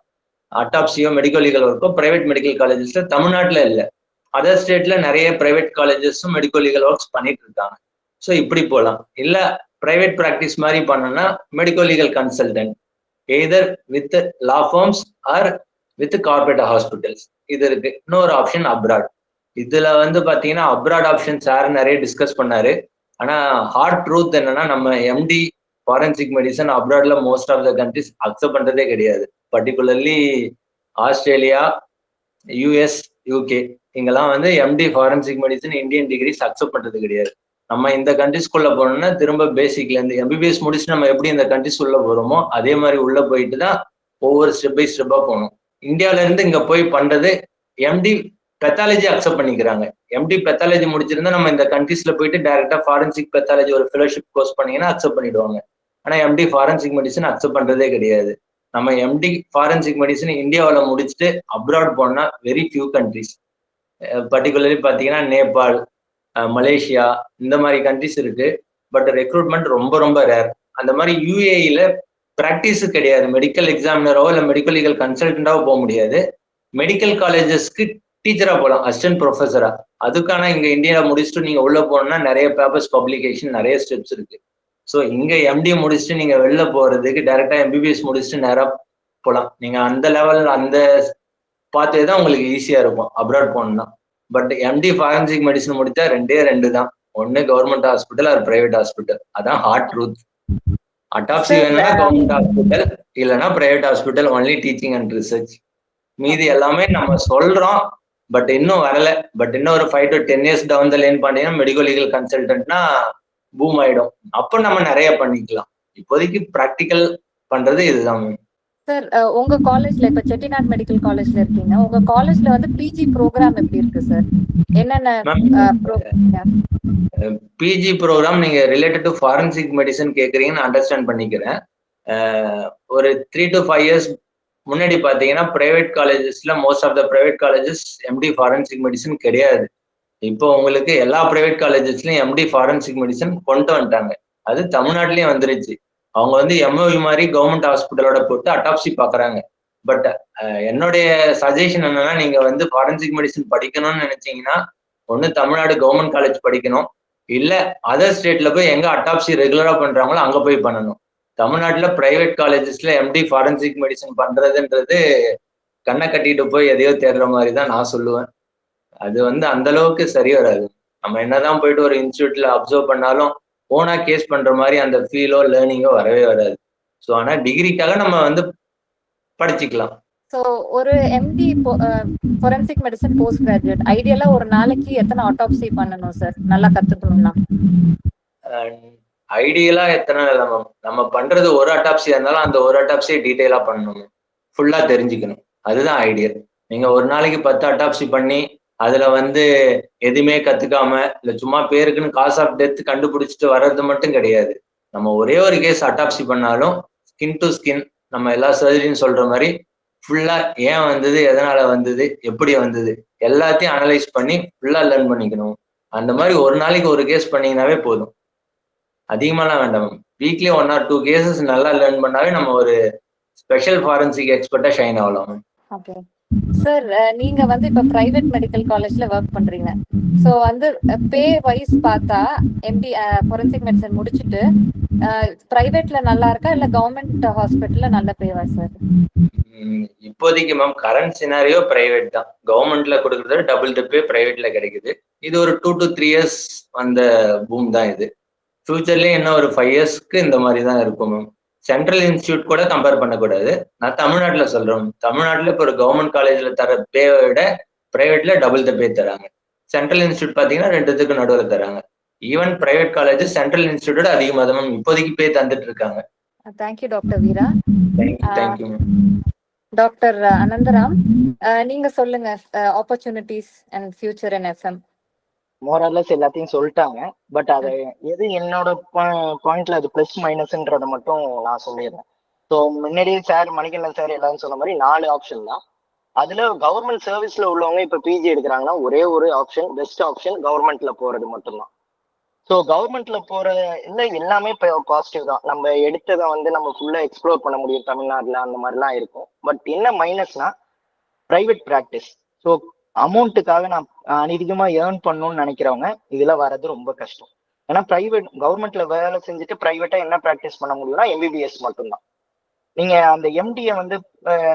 அட்டாப்சியோ மெடிக்கல் லீகல் ஒர்க்கோ பிரைவேட் மெடிக்கல் காலேஜஸ்ல தமிழ்நாட்டில் இல்லை, அதர் ஸ்டேட்ல நிறைய பிரைவேட் காலேஜஸும் மெடிக்கல் லீகல் ஒர்க்ஸ் பண்ணிட்டு இருக்காங்க. ஸோ இப்படி போகலாம். இல்லை பிரைவேட் ப்ராக்டிஸ் மாதிரி பண்ணோம்னா medical legal consultant either with law firms or with corporate hospitals இது இருக்கு. இன்னொரு ஆப்ஷன் அப்ராட். இதுல வந்து பாத்தீங்கன்னா அப்ராட் ஆப்ஷன் சார் நிறைய டிஸ்கஸ் பண்ணாரு. ஆனா ஹார்ட் ட்ரூத் என்னன்னா நம்ம எம்டி ஃபாரன்சிக் மெடிசன் அப்ராட்ல most of the countries accept பண்றதே கிடையாது. பர்டிகுலர்லி ஆஸ்திரேலியா, யூஎஸ், யூகே இங்கெல்லாம் வந்து MD forensic medicine Indian degrees accept பண்றது கிடையாது. நம்ம இந்த கண்ட்ரிஸ்குள்ள போனோம்னா திரும்ப பேசிக்ல இருந்து எம்பிபிஎஸ் முடிச்சு நம்ம எப்படி இந்த கண்ட்ரிஸ் உள்ள போறோமோ அதே மாதிரி உள்ள போயிட்டு தான் ஒவ்வொரு ஸ்டெப் பை ஸ்டெப்பா போகணும். இந்தியாவில இருந்து இங்க போய் பண்றது எம்டி பெத்தாலஜி அக்செப்ட் பண்ணிக்கிறாங்க. எம்டி பெத்தாலஜி முடிச்சிருந்தா நம்ம இந்த கண்ட்ரிஸ்ல போயிட்டு டைரக்டா ஃபாரன்சிக் பெத்தாலஜி ஒரு ஃபெலோஷிப் கோர்ஸ் பண்ணீங்கன்னா அக்செப்ட் பண்ணிடுவாங்க. ஆனா எம்டி ஃபாரன்சிக் மெடிசன் அக்செப்ட் பண்றதே கிடையாது. நம்ம எம்டி ஃபாரன்சிக் மெடிசன் இந்தியாவில் முடிச்சுட்டு அப்ராட் போனா வெரி ஃபியூ கண்ட்ரிஸ், பர்டிகுலர்லி பார்த்தீங்கன்னா நேபாள், மலேசியா இந்த மாதிரி கண்ட்ரிஸ் இருக்கு. பட் ரெக்ரூட்மெண்ட் ரொம்ப ரொம்ப ரேர். அந்த மாதிரி யூஏஇல ப்ராக்டிஸ் கிடையாது. மெடிக்கல் எக்ஸாமினரோ இல்லை மெடிக்கல் லீகல் கன்சல்டண்டாவோ போக முடியாது. மெடிக்கல் காலேஜஸ்க்கு டீச்சரா போகலாம், அசிஸ்டன்ட் ப்ரொஃபஸரா. அதுக்கான இங்க இந்தியாவில் முடிச்சுட்டு நீங்க உள்ள போனோம்னா நிறைய பேப்பர்ஸ், பப்ளிகேஷன், நிறைய ஸ்டெப்ஸ் இருக்கு. ஸோ இங்க எம்டி முடிச்சுட்டு நீங்க வெளில போறதுக்கு டைரக்டா எம்பிபிஎஸ் முடிச்சுட்டு நேராக போகலாம். நீங்க அந்த லெவல் அந்த பார்த்தே தான் உங்களுக்கு ஈஸியா இருக்கும் அப்ராட் போகணும்னா. பட் எம்டி ஃபாரன்சிக் மெடிசன் முடிச்சா 2 தான், ஒன்னு government hospital R private hospital. அதான் ஹார்ட் ட்ரூத். அட்டாப்சி வேணும்னா கவர்மெண்ட் ஹாஸ்பிட்டல், இல்லைன்னா private hospital, only teaching and research. மீதி எல்லாமே நம்ம சொல்றோம் பட் இன்னும் வரல. பட் இன்னும் ஒரு 5 to 10 years down the line பண்ணீங்கன்னா மெடிக்கல் லீகல் கன்சல்டன்ட்னா பூம் ஆயிடும். அப்போ நம்ம நிறைய பண்ணிக்கலாம். இப்போதைக்கு ப்ராக்டிக்கல் பண்றது இதுதான். சார், உங்க காலேஜ்ல இப்ப செட்டிநாடு மெடிக்கல் காலேஜ்ல இருக்கீங்க, உங்க காலேஜ்ல வந்து பிஜி ப்ரோக்ராம் எப்படி இருக்கு சார்? என்னென்ன பிஜி ப்ரோக்ராம் நீங்க ரிலேட்டட் டு ஃபாரன்சிக் மெடிசன் கேட்குறீங்கன்னு அண்டர்ஸ்டாண்ட் பண்ணிக்கிறேன். ஒரு 3 to 5 years முன்னாடி பார்த்தீங்கன்னா பிரைவேட் காலேஜஸ்ல most of the private colleges MD forensic medicine கிடையாது. இப்போ உங்களுக்கு எல்லா பிரைவேட் காலேஜஸ்லயும் எம்டி ஃபாரன்சிக் மெடிசன் கொண்டு வந்துட்டாங்க. அது தமிழ்நாட்டிலயும் வந்துருச்சு. அவங்க வந்து எம்ஓவி மாதிரி கவர்மெண்ட் ஹாஸ்பிட்டலோட போட்டு அட்டாப்சி பார்க்குறாங்க. பட் என்னுடைய சஜஷன் என்னன்னா, நீங்க வந்து ஃபாரன்சிக் மெடிசன் படிக்கணும்னு நினைச்சீங்கன்னா ஒன்று தமிழ்நாடு கவர்மெண்ட் காலேஜ் படிக்கணும், இல்லை அதர் ஸ்டேட்ல போய் எங்க அட்டாப்சி ரெகுலரா பண்றாங்களோ அங்க போய் பண்ணணும். தமிழ்நாட்டில் பிரைவேட் காலேஜஸ்ல எம்டி ஃபாரன்சிக் மெடிசன் பண்றதுன்றது கண்ணை கட்டிட்டு போய் எதையோ தேடுற மாதிரி தான் நான் சொல்லுவேன். அது வந்து அந்த அளவுக்கு சரி வராது. நம்ம என்னதான் போயிட்டு ஒரு இன்ஸ்டியூட்ல அப்சர்வ் பண்ணாலும் ஓனா கேஸ் பண்ற மாதிரி அந்த ஃபீலோ லேர்னிங்கோ வரவே வராது. ஸோ ஆனா டிகிரிக்காக நம்ம வந்து படிச்சுக்கலாம். ஸோ ஒரு empty forensic medicine post graduate ஐடியலா ஒரு நாளைக்கு எத்தனை ஆட்டோப்சி பண்ணணும் சார் நல்லா கத்துக்கணும்னா? ஐடியலா எத்தனை இல்லை மேம். நம்ம பண்றது ஒரு அட்டாப்சியா இருந்தாலும் அந்த ஒரு அட்டாப்சியை டீட்டெயிலா பண்ணணும், ஃபுல்லா தெரிஞ்சுக்கணும். அதுதான் ஐடியல். நீங்க ஒரு நாளைக்கு 10 அட்டாப்சி பண்ணி அதுல வந்து எதுவுமே கத்துக்காம இல்ல சும்மா பேருக்குன்னு காஸ் ஆஃப் டெத் கண்டுபிடிச்சிட்டு வர்றது மட்டும் கிடையாது. நம்ம ஒரே ஒரு கேஸ் அட்டாப்சி பண்ணாலும் ஸ்கின் டு ஸ்கின் நம்ம எல்லா சர்ஜரின்னு சொல்ற மாதிரி ஃபுல்லா ஏன் வந்தது, எதனால வந்தது, எப்படி வந்தது எல்லாத்தையும் அனலைஸ் பண்ணி ஃபுல்லா லேர்ன் பண்ணிக்கணும். அந்த மாதிரி ஒரு நாளைக்கு ஒரு கேஸ் பண்ணீங்கன்னாவே போதும், அதிகமாலாம் வேண்டாம். வீக்லி 1 or 2 கேசஸ் நல்லா லேர்ன் பண்ணாவே நம்ம ஒரு ஸ்பெஷல் ஃபாரன்சிக் எக்ஸ்பர்ட்டா ஷைன் ஆகலாம். ஓகே சார், நீங்க வந்து இப்ப பிரைவேட் மெடிக்கல் காலேஜ்ல ஒர்க் பண்றீங்க. ஸோ வந்து பே வைஸ் பார்த்தா எம்டி ஃபொரென்சிக் மெடிசன் முடிச்சுட்டு பிரைவேட்ல நல்லா இருக்கா இல்ல கவர்மெண்ட் ஹாஸ்பிட்டல்ல நல்ல பேவா சார்? இப்போதைக்கு மேம் கரண்ட் சினாரியோ பிரைவேட் தான். கவர்மெண்ட்ல கொடுக்குறது டபுள் தி பே பிரைவேட்ல கிடைக்குது. இது ஒரு 2 to 3 years வந்த பூம் தான் இது. ஃபியூச்சர்லயும் இன்னும் ஒரு 5 yearsக்கு இந்த மாதிரி தான் இருக்கும் மேம். சென்ட்ரல் இன்ஸ்டியூட் கூட கம்பேர் பண்ணக்கூடாது. நான் தமிழ்நாட்டில் சொல்றேன். தமிழ்நாட்டில் இப்போ ஒரு கவர்மெண்ட் காலேஜ்ல தர பேவை விட பிரைவேட்ல டபுள் த பே தராங்க. சென்ட்ரல் இன்ஸ்டியூட் பார்த்தீங்கன்னா 2த்துக்கு நடுவில் தராங்க. ஈவன் பிரைவேட் காலேஜ் சென்ட்ரல் இன்ஸ்டியூட்டோட அதிகமாக தான் மேம் இப்போதைக்கு பே தந்துட்டு இருக்காங்க. Thank you doctor Veera. Thank you ma'am. Doctor Anandaram, நீங்க சொல்லுங்க opportunities and future in FM. More or less எல்லாத்தையும் சொல்லிட்டாங்க. பட் அது எது என்னோட பாயிண்ட்ல அது பிளஸ் மைனஸ்ன்றதை மட்டும் நான் சொல்லிடுறேன். ஸோ முன்னாடியே சார் மணிகண்டன் சார் எல்லாரும் சொன்ன மாதிரி 4 ஆப்ஷன் தான். அதுல கவர்மெண்ட் சர்வீஸ்ல உள்ளவங்க இப்ப பிஜி எடுக்கிறாங்கன்னா ஒரே ஒரு ஆப்ஷன், பெஸ்ட் ஆப்ஷன் கவர்மெண்ட்ல போறது மட்டும்தான். ஸோ கவர்மெண்ட்ல போற எல்லாமே பாசிட்டிவ் தான். நம்ம எடுத்ததை வந்து நம்ம ஃபுல்லா எக்ஸ்ப்ளோர் பண்ண முடியும் தமிழ்நாட்டுல, அந்த மாதிரிலாம் இருக்கும். பட் என்ன மைனஸ்னா பிரைவேட் ப்ராக்டிஸ். ஸோ அமௌண்ட்டுக்காக நான் அதிகமா ஏர்ன் பண்ணணும்னு நினைக்கிறவங்க இதுல வர்றது ரொம்ப கஷ்டம். ஏன்னா பிரைவேட் கவர்மெண்ட்ல வேலை செஞ்சுட்டு பிரைவேட்டா என்ன ப்ராக்டிஸ் பண்ண முடியும்னா எம்பிபிஎஸ் மட்டும்தான். நீங்க அந்த எம்டியை வந்து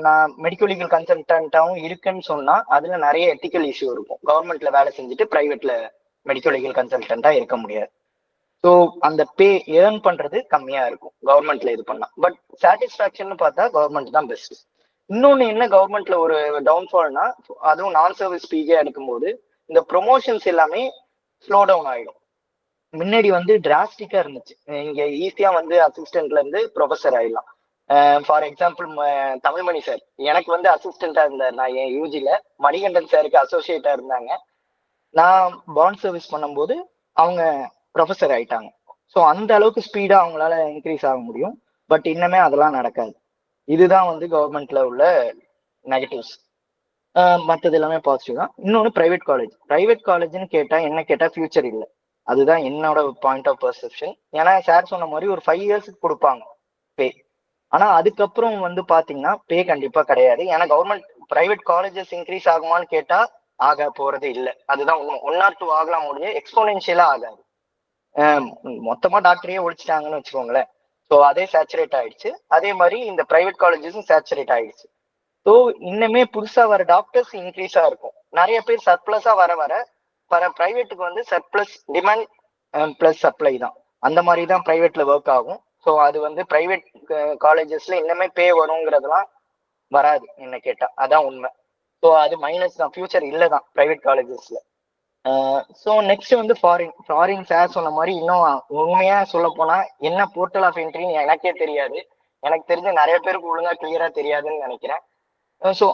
நான் மெடிக்கல் லீகல் கன்சல்டன்ட்டாவும் இருக்குன்னு சொன்னா அதுல நிறைய எத்திக்கல் இஷ்யூ இருக்கும். கவர்மெண்ட்ல வேலை செஞ்சுட்டு பிரைவேட்ல மெடிக்கல் லீகல் கன்சல்டன்ட்டா இருக்க முடியாது. ஸோ அந்த பே ஏர்ன் பண்றது கம்மியா இருக்கும் கவர்மெண்ட்ல இது பண்ணா. பட் சாட்டிஸ்ஃபேக்ஷன் பார்த்தா கவர்மெண்ட் தான் பெஸ்ட். இன்னொன்னு என்ன கவர்மெண்ட்ல ஒரு டவுன்ஃபால்னா, அதுவும் நான் சர்வீஸ் பிஜே எடுக்கும்போது இந்த ப்ரொமோஷன்ஸ் எல்லாமே ஸ்லோ டவுன் ஆயிடும். முன்னாடி வந்து டிராஸ்டிக்கா இருந்துச்சு. இங்க ஈஸியா வந்து அசிஸ்டன்ட்ல இருந்து ப்ரொஃபஸர் ஆயிடலாம். ஃபார் எக்ஸாம்பிள் தமிழ்மணி சார் எனக்கு வந்து அசிஸ்டண்டா இருந்தார். நான் என் யூஜில மணிகண்டன் சாருக்கு அசோசியேட்டா இருந்தாங்க. நான் பாண்ட் சர்வீஸ் பண்ணும்போது அவங்க ப்ரொஃபஸர் ஆயிட்டாங்க. ஸோ அந்த அளவுக்கு ஸ்பீடா அவங்களால இன்க்ரீஸ் ஆக முடியும். பட் இன்னமே அதெல்லாம் நடக்காது. இதுதான் வந்து கவர்மெண்ட்ல உள்ள நெகட்டிவ்ஸ். மற்றது எல்லாமே பாசிட்டிவ் தான். இன்னொன்று பிரைவேட் காலேஜ்னு கேட்டா என்ன கேட்டா ஃபியூச்சர் இல்லை. அதுதான் என்னோட பாயிண்ட் ஆஃப் பர்செப்ஷன். ஏன்னா சார் சொன்ன மாதிரி ஒரு 5 yearsக்கு கொடுப்பாங்க பே. ஆனா அதுக்கப்புறம் வந்து பாத்தீங்கன்னா பே கண்டிப்பா கிடையாது. ஏன்னா கவர்மெண்ட் பிரைவேட் காலேஜஸ் இன்க்ரீஸ் ஆகுமான்னு கேட்டா ஆக போறது இல்லை. அதுதான் 1 or 2 ஆகலாம், முடியும் எக்ஸ்போனென்ஷியலா ஆகாது. மொத்தமா டாக்டரையே ஒழிச்சிட்டாங்கன்னு வச்சுக்கோங்களேன். ஸோ அதே சேச்சுரேட் ஆயிடுச்சு. அதே மாதிரி இந்த பிரைவேட் காலேஜஸும் சேச்சுரேட் ஆயிடுச்சு. ஸோ இன்னுமே புதுசா வர டாக்டர்ஸ் இன்க்ரீஸா இருக்கும். நிறைய பேர் சர்ப்ளஸா வர பிரைவேட்டுக்கு வந்து சர்ப்ளஸ் டிமாண்ட் பிளஸ் சப்ளை தான். அந்த மாதிரி தான் பிரைவேட்ல ஒர்க் ஆகும். ஸோ அது வந்து பிரைவேட் காலேஜஸ்ல இன்னுமே பே வருங்கிறதுலாம் வராது என்ன கேட்டா. அதான் உண்மை. ஸோ அது மைனஸ் தான், ஃபியூச்சர் இல்லை தான் பிரைவேட் காலேஜஸ்ல. ஸோ நெக்ஸ்ட் வந்து ஃபாரின் சார் சொன்ன மாதிரி இன்னும் உண்மையா சொல்ல போனா என்ன போர்ட்டல் ஆஃப் என்ட்ரின்னு எனக்கே தெரியாது. எனக்கு தெரிஞ்ச நிறைய பேருக்கு ஒழுங்கா கிளியரா தெரியாதுன்னு நினைக்கிறேன். ஸோ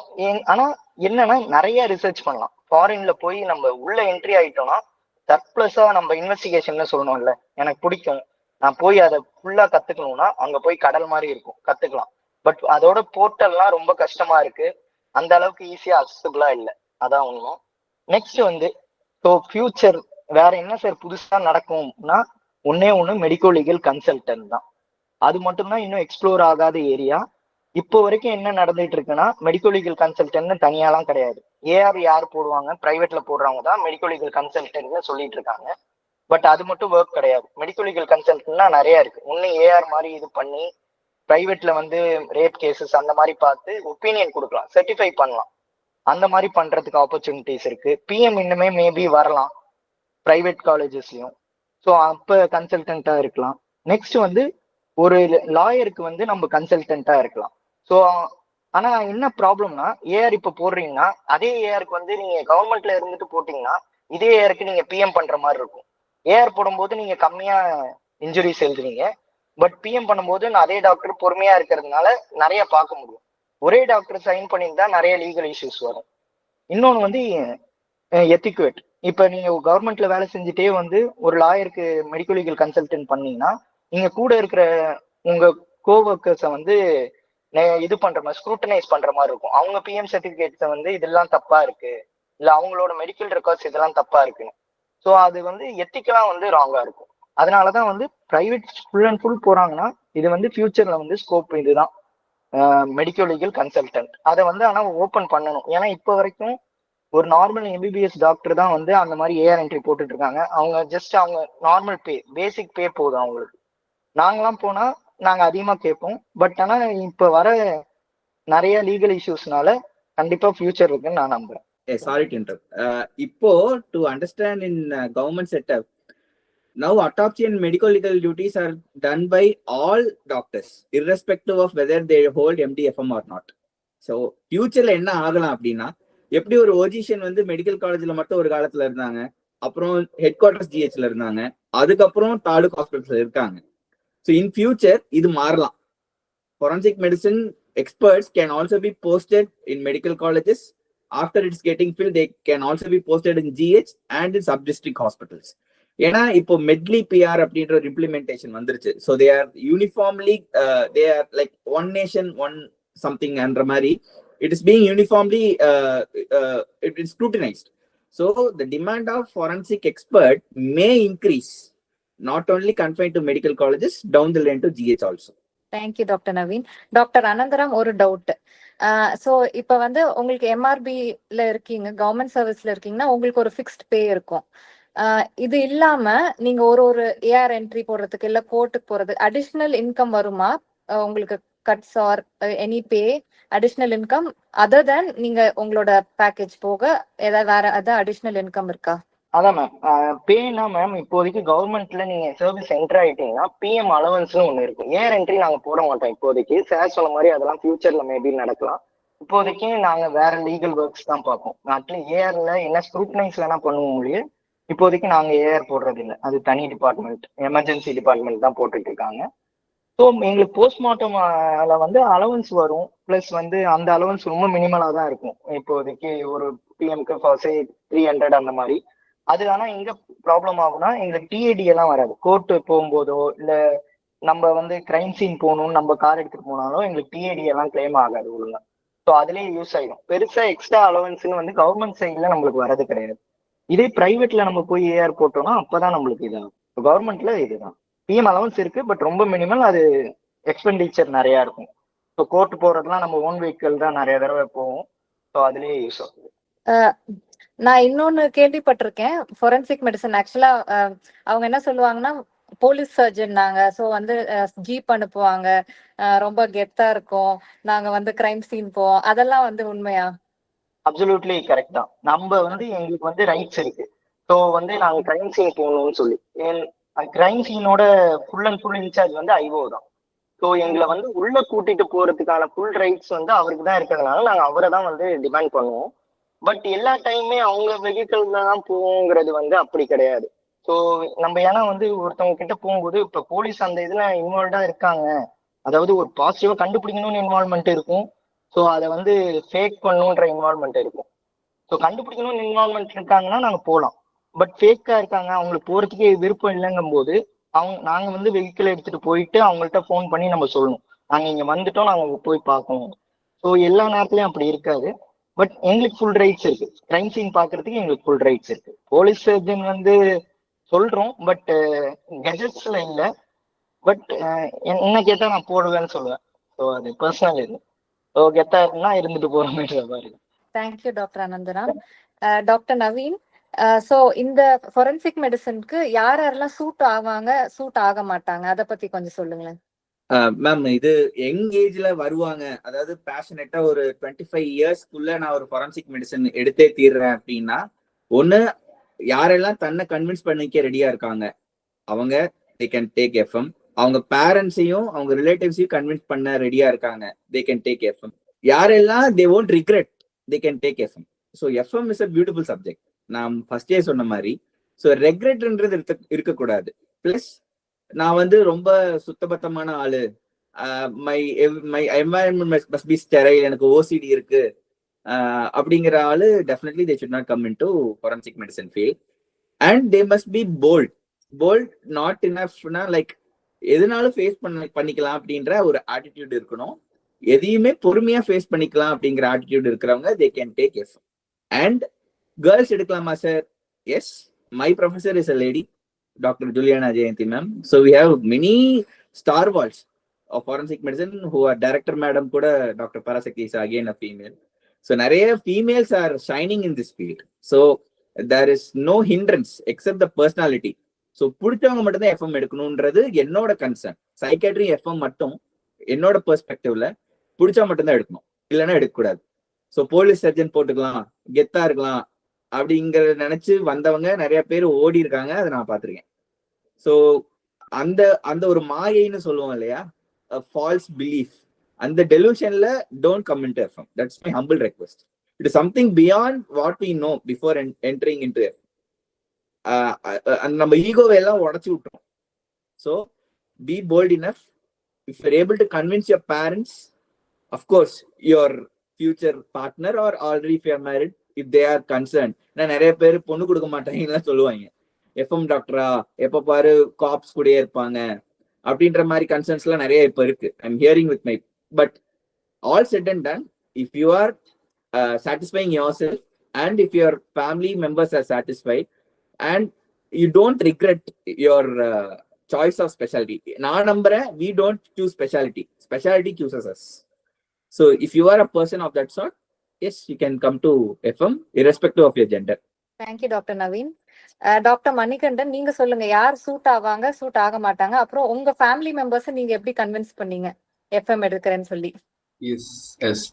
ஆனா என்னன்னா நிறைய ரிசர்ச் பண்ணலாம். ஃபாரின்ல போய் நம்ம உள்ள என்ட்ரி ஆயிட்டோம்னா சர்ப்ளஸா நம்ம இன்வெஸ்டிகேஷன் சொல்லணும்ல, எனக்கு பிடிக்கும் நான் போய் அதை ஃபுல்லா கத்துக்கணும்னா அங்க போய் கடல் மாதிரி இருக்கும், கத்துக்கலாம். பட் அதோட போர்ட்டல்லாம் ரொம்ப கஷ்டமா இருக்கு, அந்த அளவுக்கு ஈஸியா அக்சசபிளா இல்லை. அதான் உண்மை. நெக்ஸ்ட் வந்து ஸோ ஃபியூச்சர் வேற என்ன சார் புதுசா நடக்கும்னா ஒன்னே ஒன்று மெடிக்கோ லீகல் கன்சல்டன்ட் தான். அது மட்டும்தான் இன்னும் எக்ஸ்ப்ளோர் ஆகாத ஏரியா. இப்போ வரைக்கும் என்ன நடந்துட்டு இருக்குன்னா மெடிக்கோ லீகல் கன்சல்டன்ட்னு தனியாலாம் கிடையாது. ஏஆர் யார் போடுவாங்க, பிரைவேட்ல போடுறவங்க தான் மெடிக்கோ லீகல் கன்சல்டன்ட்னு சொல்லிட்டு இருக்காங்க. பட் அது மட்டும் ஒர்க் கிடையாது. மெடிக்கோ லீகல் கன்சல்டன்ட்னா நிறைய இருக்கு. ஒன்னு ஏஆர் மாதிரி இது பண்ணி பிரைவேட்ல வந்து ரேப் கேசஸ் அந்த மாதிரி பார்த்து ஒப்பீனியன் கொடுக்கலாம், சர்டிஃபை பண்ணலாம். அந்த மாதிரி பண்றதுக்கு ஆப்பர்ச்சுனிட்டிஸ் இருக்கு. பிஎம் இன்னுமே மேபி வரலாம். ப்ரைவேட் காலேஜஸ்லயும். ஸோ அப்போ கன்சல்டண்டா இருக்கலாம். நெக்ஸ்ட் வந்து ஒரு லாயருக்கு வந்து நம்ம கன்சல்டண்டா இருக்கலாம். ஸோ ஆனா என்ன ப்ராப்ளம்னா, ஏஆர் இப்போ போடுறீங்கன்னா அதே ஏஆருக்கு வந்து நீங்க கவர்மெண்ட்ல இருந்துட்டு போட்டீங்கன்னா இதே ஏஆருக்கு நீங்க பிஎம் பண்ற மாதிரி இருக்கும். ஏஆர் போடும்போது நீங்க கம்மியா இன்ஜுரிஸ் எழுதுறீங்க, பட் பிஎம் பண்ணும்போது அதே டாக்டர் பொறுமையா இருக்கிறதுனால நிறைய பார்க்க முடியும். ஒரே டாக்டர் சைன் பண்ணியிருந்தா நிறைய லீகல் இஷ்யூஸ் வரும். இன்னொன்று வந்து எத்திக்வேட். இப்போ நீங்க கவர்மெண்ட்ல வேலை செஞ்சுட்டே வந்து ஒரு லாயருக்கு மெடிக்கல் லீகல் கன்சல்டன்ட் பண்ணீங்கன்னா நீங்க கூட இருக்கிற உங்க கோவர்க்கர்ஸை வந்து இது பண்ற மாதிரி ஸ்க்ரூட்டனைஸ் பண்ற மாதிரி இருக்கும். அவங்க பிஎம் சர்டிபிகேட்ஸை வந்து இதெல்லாம் தப்பா இருக்கு, இல்ல அவங்களோட மெடிக்கல் ரெக்கார்ட்ஸ் இதெல்லாம் தப்பா இருக்குன்னு. ஸோ அது வந்து எத்திக்கலா வந்து ராங்கா இருக்கும். அதனாலதான் வந்து பிரைவேட் ஃபுல் அண்ட் ஃபுல் போறாங்கன்னா இது வந்து ஃபியூச்சர்ல வந்து ஸ்கோப் இதுதான், மெடிக்கல் லீகல் கன்சல்டன்ட். அதை வந்து ஆனா ஓப்பன் பண்ணணும். ஏன்னா இப்போ வரைக்கும் ஒரு நார்மல் எம்பிபிஎஸ் டாக்டர் தான் வந்து அந்த மாதிரி ஏஆர் என்ட்ரி போட்டுட்டு இருக்காங்க. அவங்க ஜஸ்ட் அவங்க நார்மல் பே, பேசிக் பே போதும் அவங்களுக்கு. நாங்களாம் போனா நாங்க அதிகமா கேட்போம். பட் ஆனா இப்ப வர நிறைய லீகல் இஷ்யூஸ்னால கண்டிப்பா ஃபியூச்சர் இருக்குன்னு நான் நம்புறேன். Sorry to interrupt. இப்போ to understand in government setup, now autopsy and medical legal duties are done by all doctors irrespective of whether they hold MD/FM or not. So futureல என்ன ஆகலாம் அப்படின்னா, எப்படி ஒரு ஒஜிஷியன் வந்து மெடிக்கல் காலேஜ்ல மட்டும் ஒரு காலத்துல இருந்தாங்க, அப்புறம் ஹெட் குவார்டர்ஸ் ஜிஹெச்ல இருந்தாங்க, அதுக்கப்புறம் தாலுக் ஹாஸ்பிட்டல்ஸ்ல இருக்காங்க. ஸோ இன் ஃபியூச்சர் இது மாறலாம். forensic medicine experts can also be posted in medical colleges. After it's getting filled, they can also be posted in GH and in sub-district hospitals. ஏன்னா இப்போ மெட்லி பிஆர் அப்படின்ற ஒரு implementation வந்துருச்சு. So they are uniformly they are like one nation one something என்ற மாதிரி it is being uniformly it is scrutinized. So the demand of forensic expert may increase, not only confined to medical colleges, down the line to GH also. Thank you doctor Naveen. Doctor Anandaram, ஒரு doubt. So இப்போ வந்து உங்களுக்கு எம்ஆர்பில இருக்கீங்க, government சர்வீஸ்ல இருக்கீங்கன்னா உங்களுக்கு ஒரு fixed பே இருக்கும். இது இல்லாம நீங்க ஒரு ஏஆர் என்ட்ரி போடுறதுக்கு இல்ல கோர்ட்டுக்கு போறது அடிஷ்னல் இன்கம் வருமா உங்களுக்கு? Cuts or any pay additional income other than நீங்க உங்களோட பேக்கேஜ் போக ஏதாவது வேற ஏதாவது அடிஷ்னல் இன்கம் இருக்கா? அதான் மேம், பேனா மேம் இப்போதைக்கு கவர்மெண்ட்ல நீங்க சர்வீஸ் என்ட்ரி ஆயிட்டீங்கன்னா பிஎம் அலவன்ஸ்னு ஒன்று இருக்கும். ஏஆர் என்ட்ரி நாங்க போட மாட்டோம் இப்போதைக்கு. சார் சொன்ன மாதிரி அதெல்லாம் ஃபியூச்சர்ல மேபி நடக்கலாம். இப்போதைக்கு நாங்க வேற லீகல் ஒர்க்ஸ் தான் பார்ப்போம். அட்லீஸ்ட் ஏஆர்ல என்ன ஸ்க்ரூட்னைஸ் வேணா பண்ணுவோம் முடியும். இப்போதைக்கு நாங்க ஏஆர் போடுறது இல்லை, அது தனி டிபார்ட்மெண்ட், எமர்ஜென்சி டிபார்ட்மெண்ட் தான் போட்டுட்டு இருக்காங்க. ஸோ எங்களுக்கு போஸ்ட்மார்ட்டம்ல வந்து அலவன்ஸ் வரும். பிளஸ் வந்து அந்த அலவன்ஸ் ரொம்ப மினிமலா தான் இருக்கும். இப்போதைக்கு ஒரு பிஎம்க்கு 300 அந்த மாதிரி. அது ஆனா எங்க ப்ராப்ளம் ஆகும்னா எங்களுக்கு டிஏடி எல்லாம் வராது. கோர்ட்டு போகும்போதோ இல்ல நம்ம வந்து கிரைம் சீன் போகணும்னு நம்ம கார் எடுத்துட்டு போனாலும் எங்களுக்கு டிஏடி எல்லாம் கிளைம் ஆகாது ஒழுங்கா. ஸோ அதுலேயே யூஸ் ஆகிடும். பெருசா எக்ஸ்ட்ரா அலவன்ஸ்ன்னு வந்து கவர்மெண்ட் சைட்ல நம்மளுக்கு வரது கிடையாது. இதே பிரைவேட்ல நம்ம போய் ஏஆர் போட்டோம்னா அப்பதான் நம்மளுக்கு இதாகும். கவர்மெண்ட்ல இதுதான் பிஎம் அலவன்ஸ் இருக்கு, பட் ரொம்ப மினிமல். அது எக்ஸ்பெண்டிச்சர் நிறைய இருக்கும். ஸோ கோர்ட் போறதுலாம் நம்ம ஓன் வெஹிக்கிள் தான் நிறைய தடவை போவோம். ஸோ அதுலேயே யூஸ் ஆகுது. நான் இன்னொன்னு கேள்விப்பட்டிருக்கேன். ஃபொரென்சிக் மெடிசன் ஆக்சுவலா அவங்க என்ன சொல்லுவாங்கன்னா போலீஸ் சர்ஜன் நாங்க, ஸோ வந்து ஜீப் அனுப்புவாங்க, ரொம்ப கெத்தா இருக்கும், நாங்க வந்து கிரைம் சீன் போவோம். அதெல்லாம் வந்து உண்மையா? அப்சல்யூட்லி கரெக்ட் தான். நம்ம வந்து எங்களுக்கு வந்து ரைட்ஸ் இருக்கு. ஸோ வந்து நாங்க கிரைம் சீன் போகணும்னு சொல்லி கிரைம் சீனோட ஃபுல் அண்ட் ஃபுல் இன்சார்ஜ் வந்து ஐஓ தான். ஸோ எங்களை வந்து உள்ள கூட்டிட்டு போறதுக்கான ஃபுல் ரைட்ஸ் வந்து அவருக்கு தான் இருக்கிறதுனால நாங்க அவரை தான் வந்து டிமாண்ட் பண்ணுவோம். பட் எல்லா டைமே அவங்க வெஹிக்கிள்ல தான் போவோங்கிறது வந்து அப்படி கிடையாது. ஸோ நம்ம ஏன்னா வந்து ஒருத்தவங்க கிட்ட போகும்போது இப்ப போலீஸ் அந்த இதுல இன்வால்வ்டா இருக்காங்க, அதாவது ஒரு பாசிட்டிவா கண்டுபிடிக்கணும்னு இன்வால்வ்மெண்ட் இருக்கும். ஸோ அதை வந்து ஃபேக் பண்ணணுன்ற இன்வால்வ்மெண்ட் இருக்கும். ஸோ கண்டுபிடிக்கணும்னு இன்வால்வ்மெண்ட் இருக்காங்கன்னா நாங்க போகலாம். பட் ஃபேக்கா இருக்காங்க, அவங்களுக்கு போறதுக்கே விருப்பம் இல்லைங்கும் போது நாங்க வந்து வெஹிக்கிள் எடுத்துட்டு போயிட்டு அவங்கள்ட்ட ஃபோன் பண்ணி நம்ம சொல்லணும், நாங்க இங்க வந்துட்டோம், நாங்க போய் பார்க்கணும். ஸோ எல்லா நேரத்துலயும் அப்படி இருக்காது. பட் எங்களுக்கு ஃபுல் ரைட்ஸ் இருக்கு. கிரைம் சீன் பாக்குறதுக்கு எங்களுக்கு ஃபுல் ரைட்ஸ் இருக்கு. போலீஸ் சர்ஜன் வந்து சொல்றோம், பட் கெஜெட்ஸ்ல இல்ல. பட் என்ன கேட்டா நான் போடுவேன்னு சொல்லுவேன். ஸோ அது பர்சனல் இது. ஸோ கெத்தா இருக்குன்னா இருந்துட்டு போற மாதிரி. Thank you doctor Anandaram. Doctor Naveen, so இந்த ஃபொரென்சிக் மெடிசனுக்கு யாரெல்லாம் சூட் ஆவாங்க, சூட் ஆக மாட்டாங்க, அதை பத்தி கொஞ்சம் சொல்லுங்களேன். மேம், இது யங் ஏஜ்ல வருவாங்க, அதாவது பேஷனேட்டா ஒரு 25 இயர்ஸ்க்குள்ள நான் ஒரு ஃபொரன்சிக் மெடிசன் எடுத்தே தீர்றேன் அப்படின்னா, ஒண்ணு யாரெல்லாம் தன்னை கன்வின்ஸ் பண்ணிக்க ரெடியா இருக்காங்க அவங்க they can take FM. அவங்க பேரண்ட்ஸையும் அவங்க ரிலேட்டிவ்ஸையும் கன்வின்ஸ் பண்ண ரெடியா இருக்காங்க they can take FM. யாரெல்லாம் they won't regret they can take FM. So FM is a beautiful subject. நான் ஃபர்ஸ்டே சொன்ன மாதிரி ஸோ ரெக்ரெட்ன்றது இருக்கக்கூடாது. பிளஸ் நான் வந்து ரொம்ப சுத்தபத்தமான ஆளு, my environment must be sterile, எனக்கு ஓசிடி இருக்கு அப்படிங்கிற ஆளு definitely they should not come in to forensic medicine field. And they must be bold. Bold not இனஃப்னா லைக் எதுனாலும் ஃபேஸ் பண்ணிக்கலாம் அப்படின்ற ஒரு ஆட்டிடியூட் இருக்கணும். எதையுமே பொறுமையா ஃபேஸ் பண்ணிக்கலாம் அப்படிங்கிற ஆட்டிடியூட் இருக்கிறவங்க they can take F. And girls எடுக்கலாமா sir? Yes, my professor is a lady, Dr. Juliana Jayanti ma'am. So we have many stalwarts of forensic medicine who are director madam kuda Dr. Parasakti is again a female. So நிறைய females are shining in this field. So there is no hindrance except the personality. So பிடிச்சவங்க மட்டும் தான் FM எடுக்கணும்ன்றது என்னோட concern. Psychiatry FM மட்டும் என்னோட பெர்ஸ்பெக்டிவ்ல பிடிச்சா மட்டும்தான் எடுக்கணும், இல்லைன்னா எடுக்கக்கூடாது. ஸோ போலீஸ் சர்ஜன் போட்டுக்கலாம், கெத்தா இருக்கலாம் அப்படிங்கிற நினைச்சு வந்தவங்க நிறைய பேர் ஓடி இருக்காங்க, அதை நான் பார்த்திருக்கேன். ஸோ அந்த அந்த ஒரு மாயைன்னு சொல்லுவோம் இல்லையா, ஃபால்ஸ் பிலீஃப், அந்த டெலூஷன்ல don't come into FM. That's my humble request. It is something beyond what we know before entering into FM. நம்ம ஈகோவை எல்லாம் உடச்சு விட்டுரும். So be bold enough. If you are able to convince your parents, of course your future partner or already if you are married, if they are concern. நான் நிறைய பேர் பொண்ணு கொடுக்க மாட்டாங்கன்னு சொல்லுவாங்க, எஃப்எம் டாக்டரா எப்ப பாரு காப்ஸ் கூட இருப்பாங்க அப்படின்ற மாதிரி கன்சர்ன்ஸ் எல்லாம் நிறைய இப்ப இருக்கு. I'm hearing with my. But all set and done, if you are satisfying yourself and if your family members are satisfied and you don't regret your choice of speciality. நான் நம்புறேன், we don't choose specialty, specialty chooses us. So if you are a person of that sort, yes, you can come to FM irrespective of your gender. Thank you, Dr. Naveen. Doctor Manikandan, நீங்க சொல்லுங்க, யார் suit ஆவாங்க, suit ஆக மாட்டாங்க, அப்புறம் உங்க family members நீங்க எப்படி கன்வின்ஸ் பண்ணீங்க எஃப்எம் எடுக்கிறேன்னு சொல்லி? எஸ் எஸ்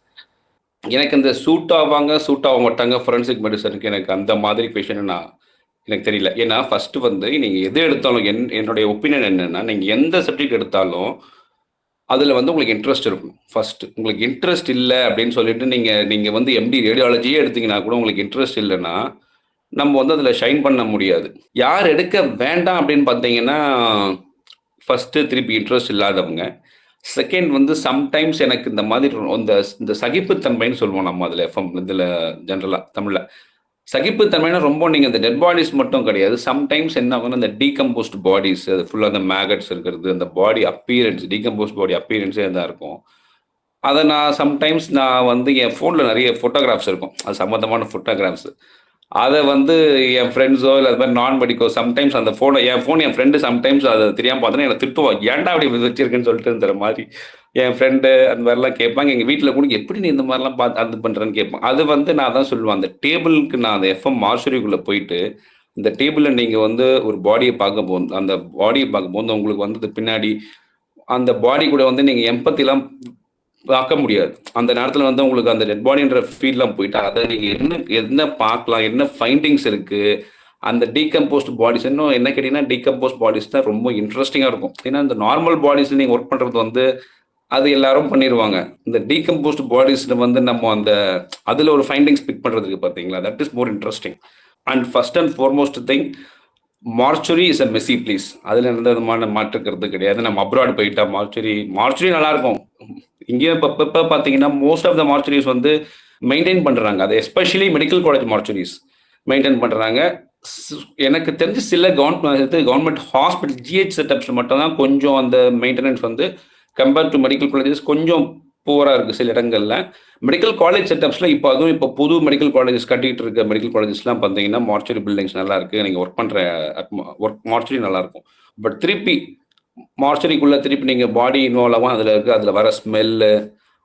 எனக்கு இந்த சூட் ஆவாங்க சூட் ஆக மாட்டாங்க ஃபொரன்சிக் மெடிசனுக்கு எனக்கு அந்த மாதிரி கொஷன் எனக்கு தெரியல. ஏன்னா ஃபர்ஸ்ட் வந்து நீங்க எது எடுத்தாலும் என்னுடைய ஒப்பீனியன் என்னன்னா, நீங்க எந்த சப்ஜெக்ட் எடுத்தாலும் அதில் வந்து உங்களுக்கு இன்ட்ரெஸ்ட் இருக்கும். ஃபர்ஸ்ட் உங்களுக்கு இன்ட்ரெஸ்ட் இல்லை அப்படின்னு சொல்லிட்டு நீங்கள் வந்து எம்டி ரேடியாலஜியே எடுத்தீங்கன்னா கூட உங்களுக்கு இன்ட்ரெஸ்ட் இல்லைன்னா நம்ம வந்து அதில் ஷைன் பண்ண முடியாது. யார் எடுக்க வேண்டாம் அப்படின்னு பார்த்தீங்கன்னா, ஃபஸ்ட்டு திருப்பி இன்ட்ரெஸ்ட் இல்லாதவங்க. செகண்ட் வந்து சம்டைம்ஸ் எனக்கு இந்த மாதிரி இந்த சகிப்புத்தன்மைன்னு சொல்லுவோம் நம்ம அதில் எஃப்எம் இதில் ஜென்ரலாக தமிழில். சகிப்புத்தன்மைனா ரொம்ப நீங்கள் இந்த டெட் பாடிஸ் மட்டும் கிடையாது, சம்டைம்ஸ் என்ன ஆகும்னா இந்த டீகம்போஸ்ட் பாடிஸ், அது ஃபுல்லாக அந்த மேகட்ஸ் இருக்கிறது, அந்த பாடி அப்பீரன்ஸ், டீகம்போஸ்ட் பாடி அப்பீரன்ஸே தான் இருக்கும். அதை சம்டைம்ஸ் நான் வந்து என் ஃபோனில் நிறைய ஃபோட்டோகிராஃப்ஸ் இருக்கும், அது சம்மந்தமான ஃபோட்டோகிராஃப்ஸ். அதை வந்து என் ஃப்ரெண்ட்ஸோ இல்லை அது மாதிரி நான் மெடிக்கோ சம்டைம்ஸ் அந்த ஃபோனை என் ஃப்ரெண்டு சம்டைம்ஸ் அதை தெரியாமல் பார்த்தோன்னா என்னை திட்டுவான், ஏன்டா அப்படி வச்சிருக்கேன்னு சொல்லிட்டு மாதிரி என் ஃப்ரெண்டு அந்த மாதிரிலாம் கேட்பாங்க. எங்கள் வீட்டில் கூட எப்படி நீ இந்த மாதிரிலாம் பார்த்து அது பண்ணுறேன்னு கேட்பாங்க. அது வந்து நான் தான் சொல்லுவேன், அந்த டேபிளுக்கு நான் அந்த எஃப்எம் மார்ச்சுரிக்குள்ளே போயிட்டு இந்த டேபிளில் நீங்கள் வந்து ஒரு பாடியை பார்க்கும்போது, அந்த பாடியை பார்க்கும்போது உங்களுக்கு வந்து பின்னாடி அந்த பாடி கூட வந்து நீங்கள் எம்பத்திலாம் பார்க்க முடியாது. அந்த நேரத்தில் வந்து உங்களுக்கு அந்த டெட் பாடின்ற ஃபீல்லாம் போயிட்டு அதை நீங்கள் என்ன பார்க்கலாம், என்ன ஃபைண்டிங்ஸ் இருக்குது, அந்த டீகம்போஸ்ட் பாடிஸ் இன்னும் என்ன கேட்டிங்கன்னா டீகம்போஸ்ட் பாடிஸ் தான் ரொம்ப இன்ட்ரெஸ்டிங்காக இருக்கும். ஏன்னா இந்த நார்மல் பாடிஸில் நீங்கள் ஒர்க் பண்ணுறது வந்து அது எல்லாரும் பண்ணிடுவாங்க. இந்த டீகம்போஸ்ட் பாடிஸில் வந்து நம்ம அந்த அதில் ஒரு ஃபைண்டிங்ஸ் பிக் பண்ணுறதுக்கு பார்த்தீங்களா, that is more interesting. And first and foremost thing, mortuary is a Messi place, அதில் எந்த விதமான மாற்றுக்கிறது கிடையாது. நம்ம அப்ராட் போயிட்டா மார்ச்சுரி நல்லாயிருக்கும். இங்கேயும் இப்போ பார்த்தீங்கன்னா மோஸ்ட் ஆஃப் த மார்ச்சுரிஸ் வந்து மெயின்டைன் பண்ணுறாங்க, அது எஸ்பெஷலி மெடிக்கல் காலேஜ் மார்ச்சுரிஸ் மெயின்டைன் பண்ணுறாங்க. எனக்கு தெரிஞ்சு சில கவர்மெண்ட் ஹாஸ்பிட்டல் ஜிஹெச் செட்டப்ஸ் மட்டும் தான் கொஞ்சம் அந்த மெயின்டெனன்ஸ் வந்து கம்பேர்ட் டு மெடிக்கல் காலேஜஸ் கொஞ்சம் புவராக இருக்குது சில இடங்களில். மெடிக்கல் காலேஜ் செட்டப்ஸில் இப்போ புது மெடிக்கல் காலேஜஸ் கட்டிகிட்டு இருக்க மெடிக்கல் காலேஜஸ்லாம் பார்த்தீங்கன்னா மார்ச்சுரி பில்டிங்ஸ் நல்லா இருக்குது, நீங்கள் ஒர்க் பண்ணுற மார்ச்சுரி நல்லாயிருக்கும். பட் திருப்பி மார்ச்சுரிக்குள்ளே திருப்பி நீங்கள் பாடி இன்வால்வ் ஆகும், அதில் இருக்குது, அதில் வர ஸ்மெல்லு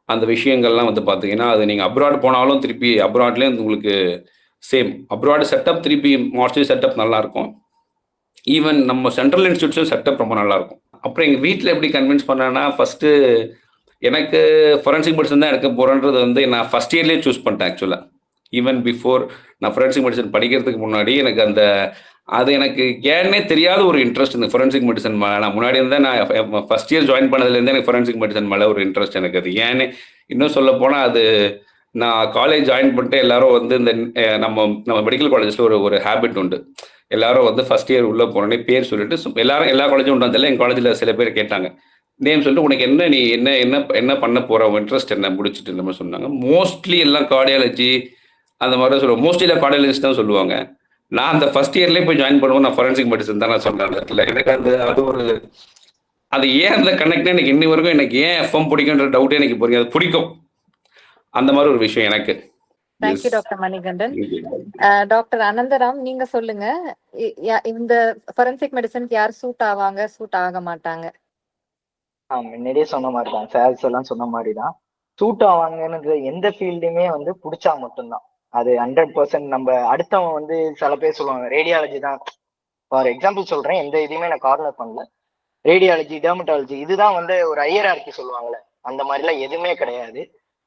அந்த விஷயங்கள்லாம் வந்து பார்த்தீங்கன்னா அது நீங்கள் அப்ராட் போனாலும் திருப்பி அப்ராட்லேயே உங்களுக்கு சேம் அப்ராட் செட்டப் திருப்பி மார்ச்சுரி செட்டப் நல்லாயிருக்கும். ஈவன் நம்ம சென்ட்ரல் இன்ஸ்டியூட்ஸும் செட்டப் ரொம்ப நல்லாயிருக்கும். அப்புறம் எங்கள் வீட்டில் எப்படி கன்வின்ஸ் பண்ணேன்னா, ஃபஸ்ட்டு எனக்கு ஃபொரன்சிக் மெடிசன் தான் எடுக்க போகிறேன்றது வந்து நான் ஃபஸ்ட் இயர்லேயே சூஸ் பண்ணிட்டேன். ஆக்சுவலாக ஈவன் பிஃபோர் நான் ஃபொரென்சிக் மெடிசன் படிக்கிறதுக்கு முன்னாடி எனக்கு அது எனக்கு ஏன்னே தெரியாத ஒரு இன்ட்ரெஸ்ட் இந்த ஃபொரென்சிக் மெடிசன் மேலே. நான் முன்னாடி இருந்தேன், நான் ஃபர்ஸ்ட் இயர் ஜாயின் பண்ணதுலேருந்தே எனக்கு ஃபொரென்சிக் மெடிசன் மேலே ஒரு இன்ட்ரெஸ்ட் எனக்கு. அது ஏன்னு இன்னும் சொல்ல போனால், அது நான் காலேஜ் ஜாயின் பண்ணிட்டு எல்லாரும் வந்து இந்த நம்ம மெடிக்கல் காலேஜில் ஒரு ஹேபிட் உண்டு. எல்லாரும் வந்து ஃபர்ஸ்ட் இயர் உள்ளே போனோடனே பேர் சொல்லிட்டு எல்லாரும் எல்லா காலேஜும் உண்டாதில்ல, எங்கள் காலேஜில் சில பேர் கேட்டாங்க நேம் சொல்லிட்டு, உனக்கு என்ன நீ என்ன பண்ண போகிற, இன்ட்ரெஸ்ட் என்ன முடிச்சுட்டு இந்த மாதிரி சொன்னாங்க. மோஸ்ட்லி எல்லாம் கார்டியாலஜி அந்த மாதிரி தான் சொல்லுவாங்க. மோஸ்ட்லி எல்லாம் கார்டியாலஜிஸ்ட் தான் சொல்லுவாங்க. நான் அந்த ஃபர்ஸ்ட் இயர்லேயே போய் ஜாயின் பண்ணுவோம், நான் ஃபொரென்சிக் மெடிசன் தான் நான் சொன்னேன். இல்லை எனக்கு அது ஏன் அந்த கனெக்ட் எனக்கு இன்னி வரைக்கும் எனக்கு ஏன் எஃப்எம் பிடிக்குன்ற டவுட்டே எனக்கு புரியும். அது பிடிக்கும், அந்த மாதிரி ஒரு விஷயம் எனக்கு. Thank you doctor Manikandan. Doctor Anandaram, நீங்க சொல்லுங்க, இந்த ஃபொரென்சிக் மெடிசனுக்கு யார் சூட் ஆவாங்க, சூட் ஆக மாட்டாங்க? முன்னாடியே சொன்ன மாதிரி தான், சார்ஸ் எல்லாம் சொன்ன மாதிரி தான். சூட் ஆவாங்கன்னு எந்த ஃபீல்டுமே வந்து பிடிச்சா மட்டும்தான் அது 100%. நம்ம அடுத்தவன் வந்து சில பேர் சொல்லுவாங்க ரேடியாலஜி தான், ஃபார் எக்ஸாம்பிள் சொல்றேன், எந்த இதையுமே நான் கார்னர் பண்ணல. ரேடியாலஜி, டெர்மட்டாலஜி இதுதான் வந்து ஒரு ஹையரார்கி சொல்லுவாங்கல்ல, அந்த மாதிரிலாம் எதுவுமே கிடையாது.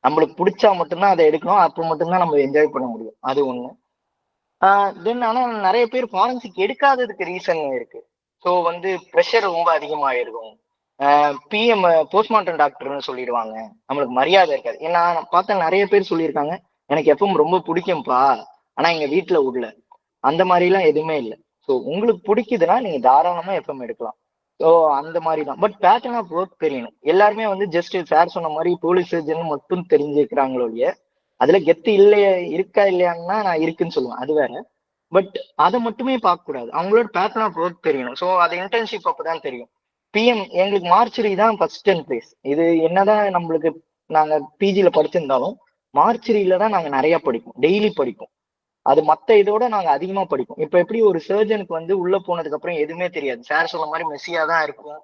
நம்மளுக்கு பிடிச்சா மட்டும்தான் அதை எடுக்கணும், அப்போ மட்டும்தான் நம்ம என்ஜாய் பண்ண முடியும். அது ஒண்ணு. தென் ஆனால் நிறைய பேர் ஃபாரன்சிக் எடுக்காததுக்கு ரீசன் இருக்கு. ஸோ வந்து ப்ரெஷர் ரொம்ப அதிகமாயிருக்கும். பிஎம் போஸ்ட்மார்ட்டம் டாக்டர்னு சொல்லிடுவாங்க, நம்மளுக்கு மரியாதை இருக்காது. ஏன்னா நான் பார்த்தா நிறைய பேர் சொல்லியிருக்காங்க, எனக்கு எப்பவும் ரொம்ப பிடிக்கும்ப்பா, ஆனா எங்க வீட்டுல விடல, அந்த மாதிரிலாம் எதுவுமே இல்லை. ஸோ உங்களுக்கு பிடிக்குதுன்னா நீங்க தாராளமா எஃப்எம் எடுக்கலாம். ஸோ அந்த மாதிரி தான். பட் பேட்டர்ன் ஆஃப் ஒர்க் தெரியணும். எல்லாருமே வந்து ஜஸ்ட் சார் சொன்ன மாதிரி போலீஸ் சர்ஜன் மட்டும் தெரிஞ்சுக்கிறாங்களோ இல்லையா, அதுல கெத்து இல்லையா இருக்கா இல்லையான்னா நான் இருக்குன்னு சொல்லுவேன், அது வேற. பட் அதை மட்டுமே பார்க்க கூடாது, அவங்களோட பேட்டர்ன் ஆஃப் ஒர்க் தெரியணும். ஸோ அது இன்டர்ன்ஷிப் அப்பதான் தெரியும். பிஎம் எங்களுக்கு மார்ச்சரி தான் ஃபர்ஸ்ட் அண்ட் பிளேஸ். இது என்னதான் நம்மளுக்கு நாங்க பிஜில படிச்சிருந்தாலும் மார்ச்சரியில தான் நாங்க நிறைய படிப்போம், டெய்லி படிப்போம். அது மத்த இதோட நாங்க அதிகமா படிப்போம். இப்ப எப்படி ஒரு சர்ஜனுக்கு வந்து உள்ள போனதுக்கு அப்புறம் எதுவுமே தெரியாது, சார் சொன்ன மாதிரி மெஸ்ஸியா தான் இருக்கும்,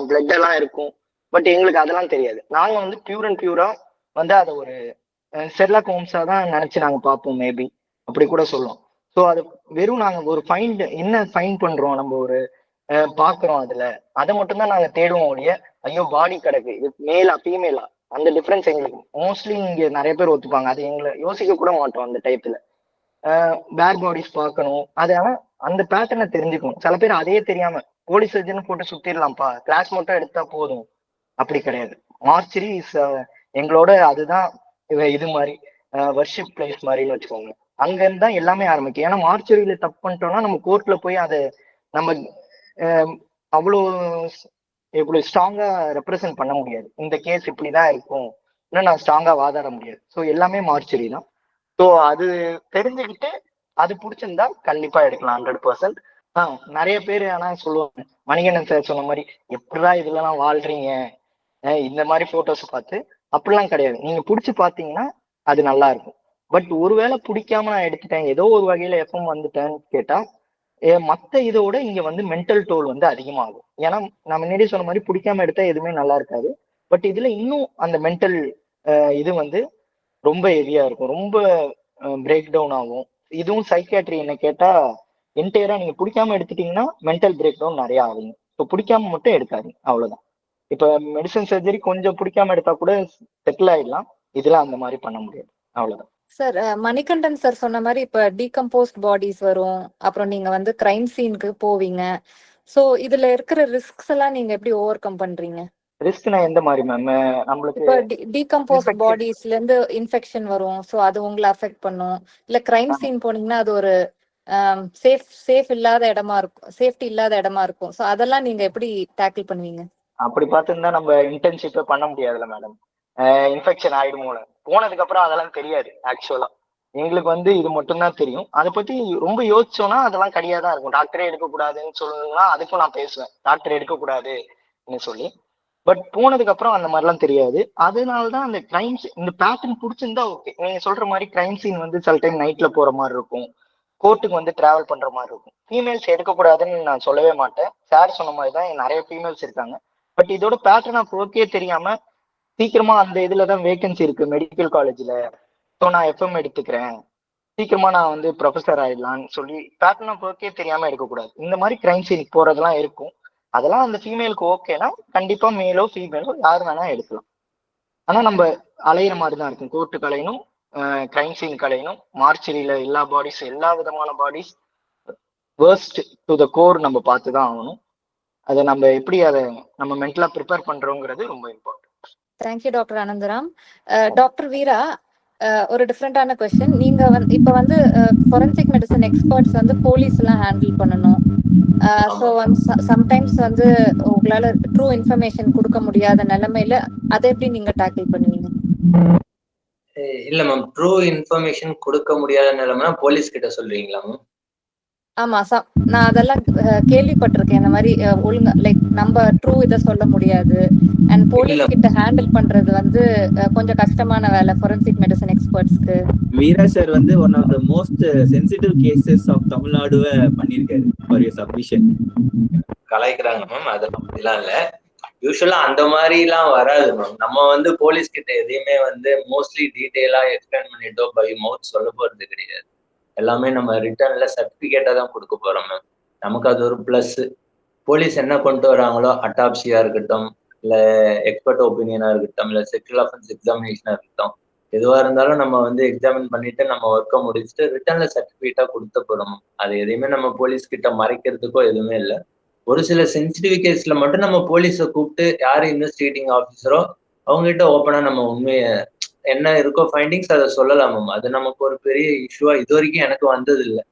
பிளட் எல்லாம் இருக்கும். பட் எங்களுக்கு அதெல்லாம் தெரியாது. நாங்க வந்து பியூர் அண்ட் பியூரா வந்து அதை ஒரு ஷெர்லாக் ஹோம்ஸா தான் நினைச்சு நாங்க பார்ப்போம், மேபி அப்படி கூட சொல்லுவோம். ஸோ அது வெறும் நாங்க ஒரு ஃபைண்ட் என்ன ஃபைண்ட் பண்றோம், நம்ம ஒரு பாக்குறோம், அதுல அதை மட்டும் தான் நாங்க தேடுவோம் ஒழிய, ஐயோ பாடி கிடக்கு இது மேலா ஃபீமேலா, அந்த டிஃபரன்ஸ் எங்களுக்கு மோஸ்ட்லி இங்க நிறைய பேர் ஒத்துப்பாங்க. அது எங்களை யோசிக்க கூட மாட்டோம் அந்த டைப்ல. பேர் பாடிஸ் பார்க்கணும், அது ஆனா அந்த பேட்டர்னை தெரிஞ்சுக்கணும். சில பேர் அதையே தெரியாம போலீஸ் சர்ஜன் போட்டு சுத்திடலாம்ப்பா, கிளாஸ் மட்டும் எடுத்தா போதும், அப்படி கிடையாது. மார்ச்சரி எங்களோட அதுதான் இது மாதிரி வர்ஷிப் பிளேஸ் மாதிரின்னு வச்சுக்கோங்க. அங்க இருந்து தான் எல்லாமே ஆரம்பிக்கும். ஏன்னா மார்ச்சரியில தப்பு பண்ணிட்டோம்னா நம்ம கோர்ட்ல போய் அதை நம்ம அவ்வளோ இவ்வளவு ஸ்ட்ராங்கா ரெப்ரசென்ட் பண்ண முடியாது. இந்த கேஸ் இப்படிதான் இருக்கும், இன்னும் நான் ஸ்ட்ராங்கா வாதாட முடியாது. ஸோ எல்லாமே மார்ச்சரி தான். ஸோ அது தெரிஞ்சுக்கிட்டு அது பிடிச்சிருந்தா கண்டிப்பா எடுக்கலாம் 100%. நிறைய பேர் ஆனா சொல்லுவாங்க, மணிகண்டன் சார் சொன்ன மாதிரி எப்படிதான் இதுலலாம் வாழ்றீங்க இந்த மாதிரி போட்டோஸ் பார்த்து. அப்படிலாம் கிடையாது, நீங்க பிடிச்சி பார்த்தீங்கன்னா அது நல்லா இருக்கும். பட் ஒருவேளை பிடிக்காம நான் எடுத்துட்டேன், ஏதோ ஒரு வகையில எஃப்எம் வந்துட்டேன்னு கேட்டா, மற்ற இதோட இங்க வந்து மென்டல் டோல் வந்து அதிகமாகும். ஏன்னா நான் முன்னாடியே சொன்ன மாதிரி பிடிக்காம எடுத்தா எதுவுமே நல்லா இருக்காது. பட் இதுல இன்னும் அந்த மென்டல் இது வந்து ரொம்ப ஹெவியா இருக்கும், ரொம்ப பிரேக் டவுன் ஆகும். இதுவும் சைக்கியாட்ரி என்ன கேட்டா என்டையரா நீங்க பிடிக்காம எடுத்துட்டீங்கன்னா மென்டல் பிரேக் டவுன் நிறைய ஆகுங்க. இப்போ பிடிக்காம மட்டும் எடுக்காதீங்க, அவ்வளவுதான். இப்ப மெடிசன் சர்ஜரி கொஞ்சம் பிடிக்காம எடுத்தா கூட செட்டில் ஆயிடலாம், இதெல்லாம் அந்த மாதிரி பண்ண முடியாது, அவ்வளவுதான். சார், மணிகண்டன் சார் சொன்ன மாதிரி இப்ப டீகம்போஸ்ட் பாடிஸ் வரும், அப்புறம் நீங்க வந்து கிரைம் சீனுக்கு போவீங்க. சோ இதுல இருக்கிற ரிஸ்க்ஸ் எல்லாம் நீங்க எப்படி ஓவர் கம் பண்றீங்க? ரிஸ்க்னா எந்த மாதிரி மேம்? நம்மளுக்கு இப்ப டீகம்போஸ்ட் பாடிஸ்ல இருந்து இன்ஃபெக்ஷன் வரும், சோ அது உங்களை அஃபெக்ட் பண்ணும். இல்ல கிரைம் சீன் போனீங்கன்னா அது ஒரு சேஃப் இல்லாத இடமா இருக்கும், சேஃப்டி இல்லாத இடமா இருக்கும். சோ அதெல்லாம் நீங்க எப்படி டேக்கிள் பண்ணுவீங்க? அப்படி பார்த்துருந்தா நம்ம இன்டர்ன்ஷிப்பே பண்ண முடியாதுல்ல மேடம். இன்ஃபெக்ஷன் ஆயிடுமோ, போனதுக்கு அப்புறம் அதெல்லாம் தெரியாது. ஆக்சுவலா எங்களுக்கு வந்து இது மட்டும் தான் தெரியும். அதை பத்தி ரொம்ப யோசிச்சோம்னா அதெல்லாம் கிடையாதான் இருக்கும். டாக்டரே எடுக்கக்கூடாதுன்னு சொல்லுங்கன்னா அதுக்கும் நான் பேசுவேன், டாக்டர் எடுக்கக்கூடாதுன்னு சொல்லி. பட் போனதுக்கு அப்புறம் அந்த மாதிரிலாம் தெரியாது. அதனாலதான் அந்த கிரைம் இந்த பேட்டர்ன் பிடிச்சிருந்தா ஓகே. நீங்க சொல்ற மாதிரி கிரைம் சீன் வந்து சில டைம் நைட்ல போற மாதிரி இருக்கும், கோர்ட்டுக்கு வந்து டிராவல் பண்ற மாதிரி இருக்கும். ஃபீமேல்ஸ் எடுக்கக்கூடாதுன்னு நான் சொல்லவே மாட்டேன், சார் சொன்ன மாதிரி தான் நிறைய ஃபீமேல்ஸ் இருக்காங்க. பட் இதோட பேட்டர்ன் ஆஃப் ஒர்க்கே தெரியாம சீக்கிரமா அந்த இதுலதான் வேகன்சி இருக்கு மெடிக்கல் காலேஜ்ல, ஸோ நான் எஃப்எம் எடுத்துக்கிறேன், சீக்கிரமா நான் வந்து ப்ரொஃபஸர் ஆயிடலாம்னு சொல்லி பேட்டர்ன் ஆஃப் ஒர்க்கே தெரியாம எடுக்கக்கூடாது. இந்த மாதிரி கிரைம் சீனுக்கு போறதெல்லாம் இருக்கும். அதெல்லாம் அந்த ஃபீமேலுக்கு ஓகேனா கண்டிப்பா மேலோ ஃபீமேலோ யாரு வேணா எடுக்கலாம். ஆனா நம்ம அலையிற மாதிரி தான் இருக்கும், கோர்ட்டுக்கு அலையணும், கிரைம் சீன் கலையணும், மார்ச்சரியில எல்லா பாடிஸ், எல்லா விதமான bodies worst to the core நம்ம பார்த்து தான் ஆகணும். அதை நம்ம எப்படி அதை நம்ம மென்டலா ப்ரிப்பேர் பண்றோங்கிறது ரொம்ப important. Thank you doctor Anandaram. Doctor Veera, ஒரு டிஃப்ரெண்டான கொஸ்டின். நீங்க இப்ப வந்து ஃபொரன்சிக் மெடிசன் எக்ஸ்பர்ட்ஸ் வந்து போலீஸ் எல்லாம் ஹேண்டில் பண்ணணும். ஸோ வந்து சம்டைம்ஸ் வந்து உங்களால ட்ரூ இன்ஃபர்மேஷன் கொடுக்க முடியாத நிலைமையில அதை எப்படி நீங்க டேக்கிள் பண்ணுவீங்க? இல்ல மேம், ட்ரூ இன்ஃபர்மேஷன் கொடுக்க முடியாத நிலைமைனா போலீஸ் கிட்ட சொல்றீங்களா மேம்? ஆமா, நான் அதெல்லாம் கேள்விப்பட்டிருக்கேன். இந்த மாதிரி ஒழுங்கா லைக் நம்ம ட்ரூ இதை சொல்ல முடியாது அண்ட் போலீஸ் கிட்ட ஹேண்டில் பண்றது வந்து கொஞ்சம் கஷ்டமான வேலை ஃபொரன்சிக் மெடிசன் எக்ஸ்பர்ட்ஸ்க்கு. வீரா சார் வந்து one of the most sensitive cases of தமிழ்நாடுவை பண்ணியிருக்காரு ஃபார் யுவர் சப்மிஷன். கலாய்க்கிறாங்க மேம், அதெல்லாம் இல்ல. யூஸ்வலா அந்த மாதிரி எல்லாம் வராது மேம். நம்ம வந்து போலீஸ் கிட்ட எதையுமே வந்து மோஸ்ட்லி டீட்டெயிலா எக்ஸ்பிளைன் பண்ணிட்டோ பை மவுத் சொல்ல போறது கிடையாது. எல்லாமே நம்ம ரிட்டர்ன்ல சர்டிபிகேட்டா தான் கொடுக்க போறோம் மேம். நமக்கு அது ஒரு பிளஸ். போலீஸ் என்ன கொண்டு வராங்களோ, அட்டாப்சியா இருக்கட்டும், இல்ல எக்ஸ்பர்ட் ஒப்பீனியனா இருக்கட்டும், இல்ல செக்ஷுவல் அஃபென்ஸ் எக்ஸாமினேஷனா இருக்கட்டும், எதுவா இருந்தாலும் நம்ம வந்து எக்ஸாமின் பண்ணிட்டு நம்ம ஒர்க்கை முடிச்சுட்டு ரிட்டர்ன்ல சர்டிபிகேட்டா கொடுத்த போறோம். அது எதையுமே நம்ம போலீஸ் கிட்ட மறைக்கிறதுக்கோ எதுவுமே இல்லை. ஒரு சில சென்சிட்டிவ் கேஸ்ல மட்டும் நம்ம போலீஸை கூப்பிட்டு யாரு இன்வெஸ்டிகேட்டிங் ஆஃபீஸரோ அவங்ககிட்ட ஓப்பனா நம்ம உண்மையை என்ன இருக்கோ ஃபைண்டிங்ஸ் அதை சொல்லலாம் மேம். அது நமக்கு ஒரு பெரிய இஷ்யூவா இது வரைக்கும் எனக்கு வந்தது இல்லை.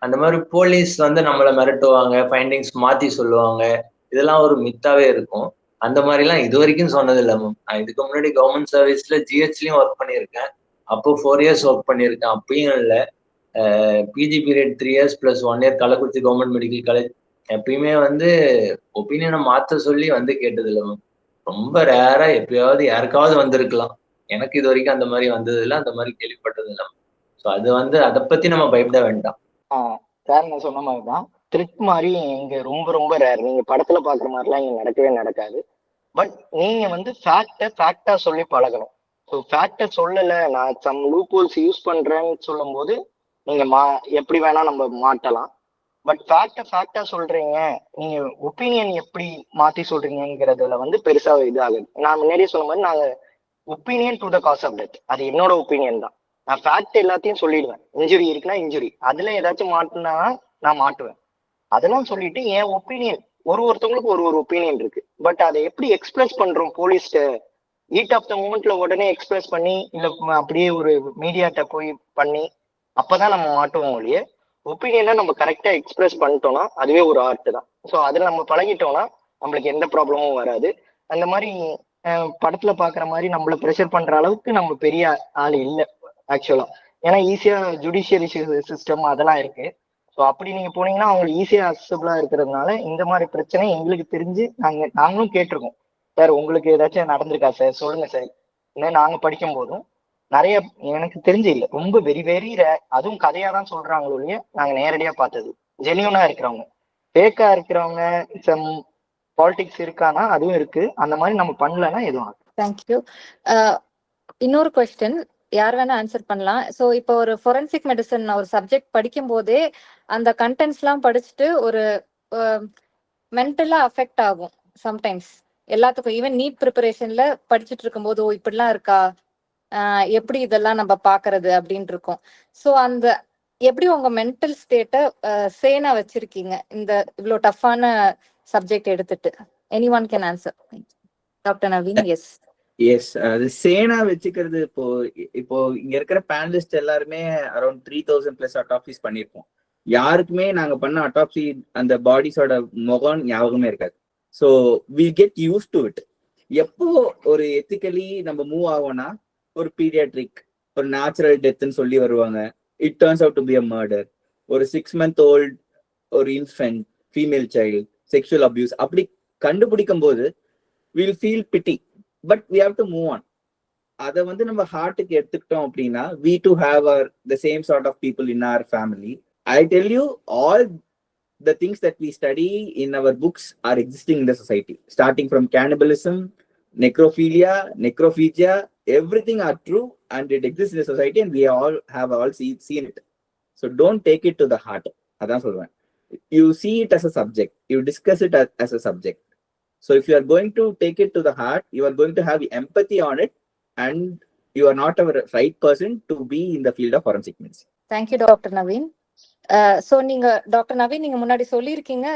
அந்த மாதிரி போலீஸ் வந்து நம்மளை மிரட்டுவாங்க, ஃபைண்டிங்ஸ் மாத்தி சொல்லுவாங்க, இதெல்லாம் ஒரு மித்தாவே இருக்கும். அந்த மாதிரிலாம் இது வரைக்கும் சொன்னதில்லை மேம். நான் இதுக்கு முன்னாடி கவர்மெண்ட் சர்வீஸ்ல ஜிஹெச்லயும் ஒர்க் பண்ணியிருக்கேன். அப்போ 4 years ஒர்க் பண்ணியிருக்கேன். அப்பயும் இல்லை. PG period 3 years + 1 year Kallakurichi government medical college. எப்பயுமே வந்து ஒப்பீனியனை மாத்த சொல்லி வந்து கேட்டதில்லை மேம். ரொம்ப ரேரா எப்பயாவது யாருக்காவது வந்திருக்கலாம். எனக்கு இது வரைக்கும் அந்த மாதிரி வந்தது இல்லை, அந்த மாதிரி கேள்விப்பட்டது இல்லை. ஸோ அது வந்து அதை பத்தி நம்ம பயப்பட வேண்டாம். சார் நான் சொன்ன மாதிரிதான் த்ரிட் மாதிரி இங்க ரொம்ப ரொம்ப ரேர். நீங்க படத்துல பாக்குற மாதிரிலாம் இங்க நடக்கவே நடக்காது. பட் நீங்க வந்து ஃபேக்டா சொல்லி பழகணும். ஸோ ஃபேக்டை சொல்லலை, நான் சம் லூப்ஹோல்ஸ் யூஸ் பண்றேன்னு சொல்லும் போது நீங்க எப்படி வேணா நம்ம மாட்டலாம். பட் ஃபேக்டா சொல்றீங்க, நீங்க ஒப்பீனியன் எப்படி மாத்தி சொல்றீங்கிறதுல வந்து பெருசா இது ஆகுது. நான் முன்னாடியே சொன்ன மாதிரி நாங்க opinion to the cause of death, அது என்னோட ஒப்பீனியன் தான். நான் ஃபேக்ட் எல்லாத்தையும் சொல்லிடுவேன். இன்ஜுரி இருக்குன்னா இன்ஜுரி, அதுல ஏதாச்சும் மாட்டினா நான் மாட்டுவேன். அதெல்லாம் சொல்லிட்டு என் ஒப்பீனியன், ஒருத்தவங்களுக்கு ஒரு ஒப்பீனியன் இருக்கு. பட் அதை எப்படி எக்ஸ்பிரஸ் பண்றோம் போலீஸ்ட, ஹீட் ஆஃப் த மூமெண்ட்ல உடனே எக்ஸ்பிரஸ் பண்ணி இல்ல அப்படியே ஒரு மீடியாட்ட போய் பண்ணி அப்பதான் நம்ம மாட்டுவோம் ஒழிய, ஒப்பீனியனை நம்ம கரெக்டா எக்ஸ்பிரஸ் பண்ணிட்டோம்னா அதுவே ஒரு ஆர்ட் தான். ஸோ அதில் நம்ம பழகிட்டோம்னா நம்மளுக்கு எந்த ப்ராப்ளமும் வராது. அந்த மாதிரி படத்துல பாக்குற மாதிரி நம்மள ப்ரெஷர் பண்ற அளவுக்கு நம்ம பெரிய ஆள் இல்லை ஆக்சுவலா. ஏன்னா ஈஸியா ஜுடிஷியரி சிஸ்டம் அதெல்லாம் இருக்கு. ஸோ அப்படி நீங்க போனீங்கன்னா அவங்களுக்கு ஈஸியா அக்சசபிளா இருக்கிறதுனால இந்த மாதிரி பிரச்சனை எங்களுக்கு தெரிஞ்சு நாங்களும் கேட்டிருக்கோம். சார் உங்களுக்கு ஏதாச்சும் நடந்திருக்கா சார், சொல்லுங்க சார். இன்னும் நாங்க படிக்கும் போதும் நிறைய எனக்கு தெரிஞ்சு இல்லை, ரொம்ப வெரி வெரி அதுவும் கதையா தான் சொல்றாங்களோ இல்லையா, நாங்க நேரடியா பார்த்தது ஜெனியூனா இருக்கிறவங்க. ஃபேக்கா இருக்கிறவங்க சம் பாலிடிக்ஸ் இருக்கானா அதுவும் இருக்கு. அந்த மாதிரி நம்ம பண்ணலன்னா எதுவும். தேங்க்யூ. இன்னொரு கொஸ்டின், யார் வேணா ஆன்சர் பண்ணலாம். ஸோ இப்போ ஒரு ஃபொரன்சிக் மெடிசன் ஒரு சப்ஜெக்ட் படிக்கும் போதே அந்த கண்டென்ட்ஸ் எல்லாம் படிச்சுட்டு ஒரு மென்டலா அஃபெக்ட் ஆகும் சம்டைம்ஸ் எல்லாத்துக்கும். ஈவன் நீட் ப்ரிப்பரேஷன்ல படிச்சுட்டு இருக்கும்போது ஓ இப்படிலாம் இருக்கா, எப்படி இதெல்லாம் நம்ம பாக்குறது அப்படின்னு இருக்கும். ஸோ அந்த எப்படி உங்க மென்டல் ஸ்டேட்டை சேனா வச்சிருக்கீங்க இந்த இவ்வளோ டஃப்பான சப்ஜெக்ட் எடுத்துட்டு? Anyone can answer. Doctor Naveen. Yes, அது சேனா வச்சுக்கிறது. இப்போ இங்க இருக்கிற பேனலிஸ்ட் எல்லாருமே அரௌண்ட் 3000+ அட்டாப்சிஸ் பண்ணிருப்போம். யாருக்குமே நாங்க பண்ண அட்டாப்சி அந்த பாடிஸோட முகம் ஞாபகமே இருக்காது. So we get used to it. எப்போ ஒரு எத்திக்கலி நம்ம மூவ் ஆகும்னா, ஒரு பீடியாட்ரிக் ஒரு நேச்சுரல் டெத்ன்னு சொல்லி வருவாங்க. It turns out to be a murder. ஒரு 6 month old ஒரு infant female child sexual abuse அப்படி கண்டுபிடிக்கும் போது will feel pity. But we have to move on. அதை வந்து நம்ம ஹார்ட்டுக்கு எடுத்துக்கிட்டோம் அப்படின்னா, we too have the same sort of people in our family. I tell you, all the things that we study in our books are existing in the society, starting from cannibalism, necrophilia, necrophagia, everything are true and it exists in the society and we all have seen it. So don't take it to the heart. Adan solran. You see it as a subject, you discuss it as a subject. So if you are going to take it to the heart, you are going to have empathy on it and you are not a right person to be in the field of forensic medicine. Thank you doctor Naveen. So நீங்க doctor Naveen நீங்க முன்னாடி சொல்லியிருக்கீங்க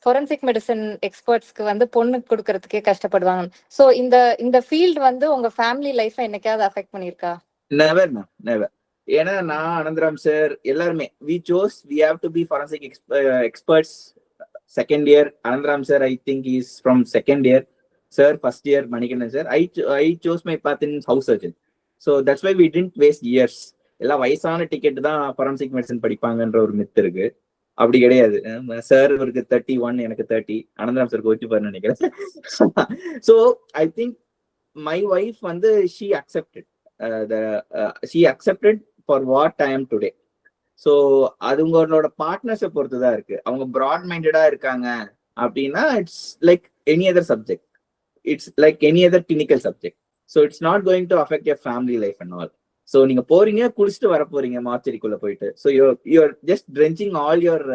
forensic medicine எக்ஸ்பர்ட்ஸ்க்கு வந்து பொண்ணு கொடுக்கறதுக்கே கஷ்டப்படுவாங்க. So இந்த field வந்து உங்க ஃபேமிலி லைஃப்பை என்னைக்காவது அஃபெக்ட் பண்ணியிருக்கா? Never ma'am, never. ஏன்னா நான் அனந்தராம் சார் எல்லாருமே we have to be forensic experts second year. Anandram sir, I think he's from second year. Sir, first year Manikandan sir. I chose my path in house surgeon. So that's why we didn't waste years. எல்லாம் வயசான ticket தான் forensic medicine படிப்பாங்கன்ற ஒரு மித்து இருக்கு. அப்படி கிடையாது. Sir இவருக்கு 31, எனக்கு 30. Anandram sir coach பாரு நினைக்கிறேன். So I think my wife வந்து she accepted for what I am today. So அது உங்களோட பார்ட்னர்ஸை பொறுத்து தான் இருக்கு. அவங்க ப்ராட் மைண்டடா இருக்காங்க அப்படின்னா it's like any other subject, it's like any other clinical subject. So it's not going to affect your family life and all. So நீங்க போறீங்க, குளிச்சுட்டு வர போறீங்க மார்ச்சரிக்குள்ள போயிட்டு. So you're just drenching all your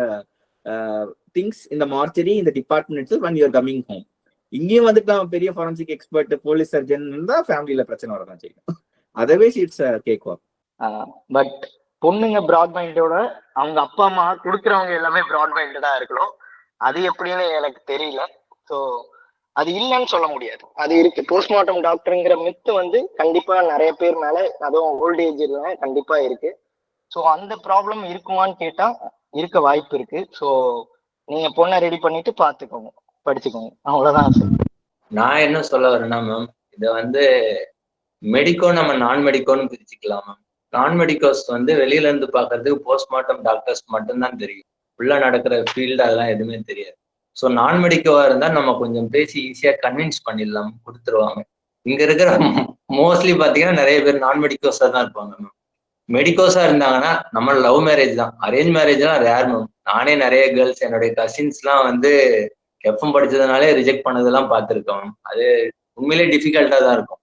things இந்த மார்ச்சரி இந்த department when you are coming home. இங்கேயும் வந்துட்டு நான் பெரிய ஃபாரன்சிக் எக்ஸ்பர்ட் போலீஸ் சர்ஜன் தான் ஃபேமிலியில பிரச்சனை வரதான் செய்யும். Otherwise it's cake walk. But பொண்ணுங்க ப்ராட் மைண்டோட அவங்க அப்பா அம்மா கொடுக்குறவங்க எல்லாமே ப்ராட் மைண்டடா இருக்கணும். அது எப்படின்னு எனக்கு தெரியல. ஸோ அது இல்லைன்னு சொல்ல முடியாது, அது இருக்கு. போஸ்ட்மார்ட்டம் டாக்டருங்கிற மித்து வந்து கண்டிப்பா நிறைய பேர் மேல, அதுவும் ஓல்ட் ஏஜ்ல கண்டிப்பா இருக்கு. ஸோ அந்த ப்ராப்ளம் இருக்குமான்னு கேட்டா இருக்க வாய்ப்பு இருக்கு. ஸோ நீங்க பொண்ணை ரெடி பண்ணிட்டு பாத்துக்கோங்க, படிச்சுக்கோங்க, அவ்வளவுதான் சார். நான் என்ன சொல்ல வரேன்னா மேம், இதை வந்து மெடிக்கோ நம்ம நான் மெடிக்கோன்னு பிரிச்சுக்கலாம் மேம். நான் மெடிக்கோஸ் வந்து வெளியில இருந்து பாக்குறதுக்கு போஸ்ட்மார்ட்டம் டாக்டர்ஸ் மட்டும்தான் தெரியும். உள்ள நடக்கிற ஃபீல்டு அதெல்லாம் எதுவுமே தெரியாது. ஸோ நான் மெடிக்கோவா இருந்தா நம்ம கொஞ்சம் பேசி ஈஸியா கன்வின்ஸ் பண்ணிடலாம், கொடுத்துருவாங்க. இங்க இருக்கிற மோஸ்ட்லி பாத்தீங்கன்னா நிறைய பேர் நான் மெடிக்கோஸா தான் இருப்பாங்க மேம். மெடிக்கோஸா இருந்தாங்கன்னா நம்ம லவ் மேரேஜ் தான், அரேஞ்ச் மேரேஜ் எல்லாம் ரேர் மேம். நானே நிறைய கேர்ள்ஸ் என்னுடைய கசின்ஸ் எல்லாம் வந்து எஃப்எம் படிச்சதுனாலே ரிஜெக்ட் பண்ணதெல்லாம் பார்த்துருக்கோம். அது உண்மையிலே டிஃபிகல்ட்டா தான் இருக்கும்.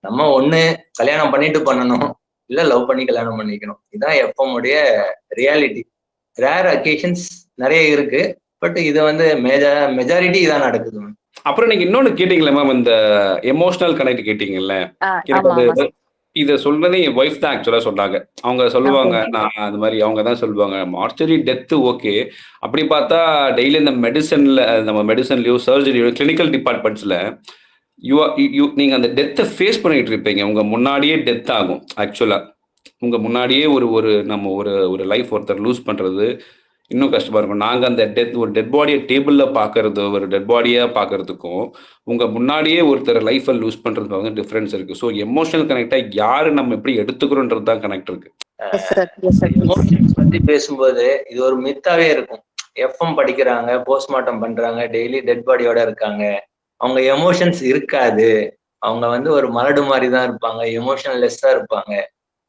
நம்ம ஒண்ணு கல்யாணம் பண்ணிட்டு பண்ணணும், இல்ல லவ் பண்ணி கல்யாணம் பண்ணிக்கணும். இதுதான் எஃப்எம் உடைய ரியாலிட்டி. ரேர் அக்கேஷன்ஸ் நிறைய இருக்கு, பட் இது வந்து மெஜாரிட்டி இதான் நடக்குது மேம். அப்புறம் நீங்க இன்னொன்னு கேட்டீங்களா மேம், இந்த எமோஷனல் கனெக்ட் கேட்டீங்கல்ல, இதை சொல்றதே என் ஒய்ஃப் தான் ஆக்சுவலா சொன்னாங்க. அவங்க சொல்லுவாங்க, நான் அது மாதிரி அவங்க தான் சொல்லுவாங்க மார்ச்சரி டெத்து ஓகே. அப்படி பார்த்தா டெய்லி இந்த மெடிசன்ல, நம்ம மெடிசன்லயோ சர்ஜரியோ கிளினிக்கல் டிபார்ட்மெண்ட்ஸ்ல நீங்க அந்த டெத்தை ஃபேஸ் பண்ணிட்டு இருப்பீங்க. உங்க முன்னாடியே டெத் ஆகும். ஆக்சுவலா உங்க முன்னாடியே நம்ம ஒரு லைஃப் ஒருத்தர் லூஸ் பண்றது இன்னும் கஷ்டமா இருக்கும். நாங்க அந்த ஒரு டெட் பாடியை டேபிள்ல பாக்குறது, ஒரு டெட் பாடியா பாக்குறதுக்கும் உங்க முன்னாடியே ஒருத்தர் லைஃபை லூஸ் பண்றதுக்கு வந்து டிஃபரன்ஸ் இருக்கு. ஸோ எமோஷனல் கனெக்டா யாரு நம்ம எப்படி எடுத்துக்கிறோன்றது தான் கனெக்ட் இருக்கு. எமோஷன்ஸ் பத்தி பேசும்போது இது ஒரு மித்தாவே இருக்கும். எஃப்எம் படிக்கிறாங்க, போஸ்ட்மார்ட்டம் பண்றாங்க, டெய்லி டெட் பாடியோட இருக்காங்க, அவங்க எமோஷன்ஸ் இருக்காது, அவங்க வந்து ஒரு மலடு மாதிரி தான் இருப்பாங்க, எமோஷனல் லெஸ்ஸா இருப்பாங்க,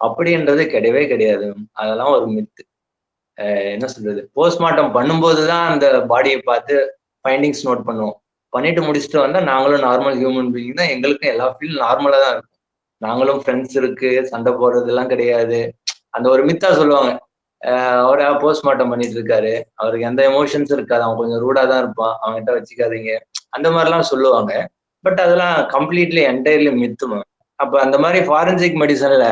அப்படின்றது கிடையவே கிடையாது. அதெல்லாம் ஒரு மித்து. என்ன சொல்றது, போஸ்ட்மார்ட்டம் பண்ணும்போதுதான் அந்த பாடியை பார்த்து ஃபைண்டிங்ஸ் நோட் பண்ணுவோம். பண்ணிட்டு முடிச்சுட்டு வந்தா நாங்களும் நார்மல் ஹியூமன் பீயிங் தான், எங்களுக்கும் எல்லா ஃபீல் நார்மலா தான் இருக்கும். நாங்களும் ஃப்ரெண்ட்ஸ் இருக்கு, சண்டை போடுறது எல்லாம் கிடையாது. அந்த ஒரு மித்தா சொல்லுவாங்க, அவரை போஸ்ட்மார்ட்டம் பண்ணிட்டு இருக்காரு, அவருக்கு எந்த எமோஷன்ஸ் இருக்காது, அவன் கொஞ்சம் ரூடா தான் இருப்பான், அவன்கிட்ட வச்சுக்காதீங்க, அந்த மாதிரிலாம் சொல்லுவாங்க. பட் அதெல்லாம் கம்ப்ளீட்லி என்டையர்லி மித்து மேம். அப்ப அந்த மாதிரி ஃபாரன்சிக் மெடிசன்ல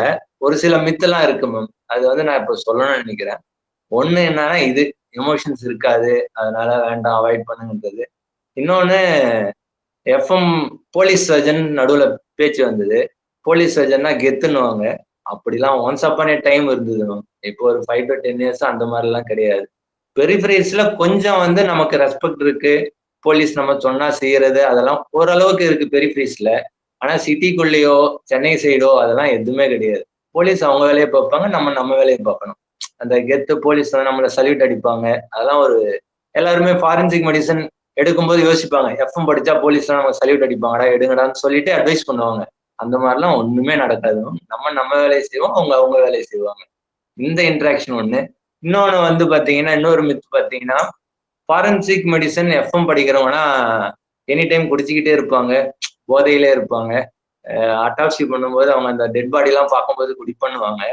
ஒரு சில மித்தெல்லாம் இருக்கு மேம். அது வந்து நான் இப்ப சொல்லணும்னு நினைக்கிறேன். ஒண்ணு என்னன்னா, இது எமோஷன்ஸ் இருக்காது, அதனால வேண்டாம், அவாய்ட் பண்ணுங்கிறது. இன்னொன்னு, எஃப்எம் போலீஸ் சர்ஜன் நடுவுல பேச்சு வந்தது. போலீஸ் சர்ஜன்னா கெத்துன்னுவாங்க. அப்படிலாம் ஒன்ஸ் அப்பான் ஏ டைம் இருந்தது மேம். இப்போ ஒரு 5 to 10 years அந்த மாதிரிலாம் கிடையாது. பெரிஃபரீஸ்ல கொஞ்சம் வந்து நமக்கு ரெஸ்பெக்ட் இருக்கு, போலீஸ் நம்ம சொன்னா செய்யறது அதெல்லாம் ஓரளவுக்கு இருக்கு பெரிஃபரீஸ்ல. ஆனா சிட்டிக்குள்ளேயோ சென்னை சைடோ அதெல்லாம் எதுவுமே கிடையாது. போலீஸ் அவங்க வேலையை பார்ப்பாங்க, நம்ம வேலையை பார்க்கணும். அந்த கெத்து போலீஸ் வந்து நம்மளை சல்யூட் அடிப்பாங்க. அதெல்லாம் ஒரு எல்லாருமே ஃபாரன்சிக் மெடிசன் எடுக்கும்போது யோசிப்பாங்க, எஃப்எம் படிச்சா போலீஸ் நம்ம சல்யூட் அடிப்பாங்கடா, எடுங்கடான்னு சொல்லிட்டு அட்வைஸ் பண்ணுவாங்க. அந்த மாதிரிலாம் ஒண்ணுமே நடக்காது. நம்ம வேலையை செய்வோம், அவங்க வேலையை செய்வாங்க. இந்த இன்ட்ராக்ஷன் ஒண்ணு. இன்னொன்னு வந்து பாத்தீங்கன்னா, இன்னொரு மித்து பாத்தீங்கன்னா, ஃபாரன்சிக் மெடிசன் எஃப்எம் படிக்கிறவங்கன்னா எனி டைம் குடிச்சுக்கிட்டே இருப்பாங்க, போதையிலே இருப்பாங்க. அட்டாப்சி பண்ணும்போது அவங்க அந்த டெட் பாடி எல்லாம் பார்க்கும்போது குடி பண்ணுவாங்க.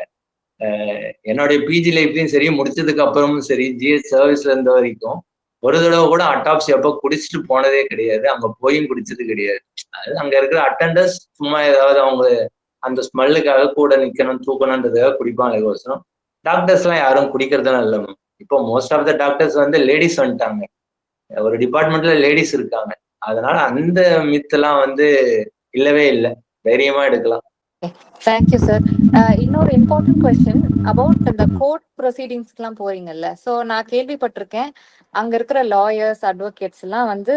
என்னுடைய பிஜி லைஃப்லயும் சரி, முடிச்சதுக்கு அப்புறமும் சரி, ஜிஎஸ் சர்வீஸ்ல இருந்த வரைக்கும் ஒரு தடவை கூட அட்டாப்சி அப்போ குடிச்சிட்டு போனதே கிடையாது, அங்க போயும் குடிச்சது கிடையாது. அது அங்க இருக்கிற அட்டண்டர்ஸ் சும்மா ஏதாவது அவங்க அந்த ஸ்மெல்லுக்காக கூட நிக்கணும் தூக்கணுன்றதுக்காக குடிப்பாங்களே கோசரம் டாக்டர்ஸ் எல்லாம் யாரும் குடிக்கிறதுலாம் இல்லை மேம். இப்போ மோஸ்ட் ஆஃப் த டாக்டர்ஸ் வந்து லேடிஸ் வந்துட்டாங்க, ஒரு டிபார்ட்மெண்ட்ல லேடிஸ் இருக்காங்க. அதனால அந்த மித்தெல்லாம் வந்து இல்லவே இல்லை, தைரியமா எடுக்கலாம். Thank you sir. இன்னொரு இம்பார்ட்டன்ட் கொஸ்டின் அபவுட் இந்த கோர்ட் ப்ரொசீடிங்ஸ்க்குலாம் போறீங்கல்ல. ஸோ நான் கேள்விப்பட்டிருக்கேன் அங்க இருக்கிற லாயர்ஸ் அட்வொகேட்ஸ் எல்லாம் வந்து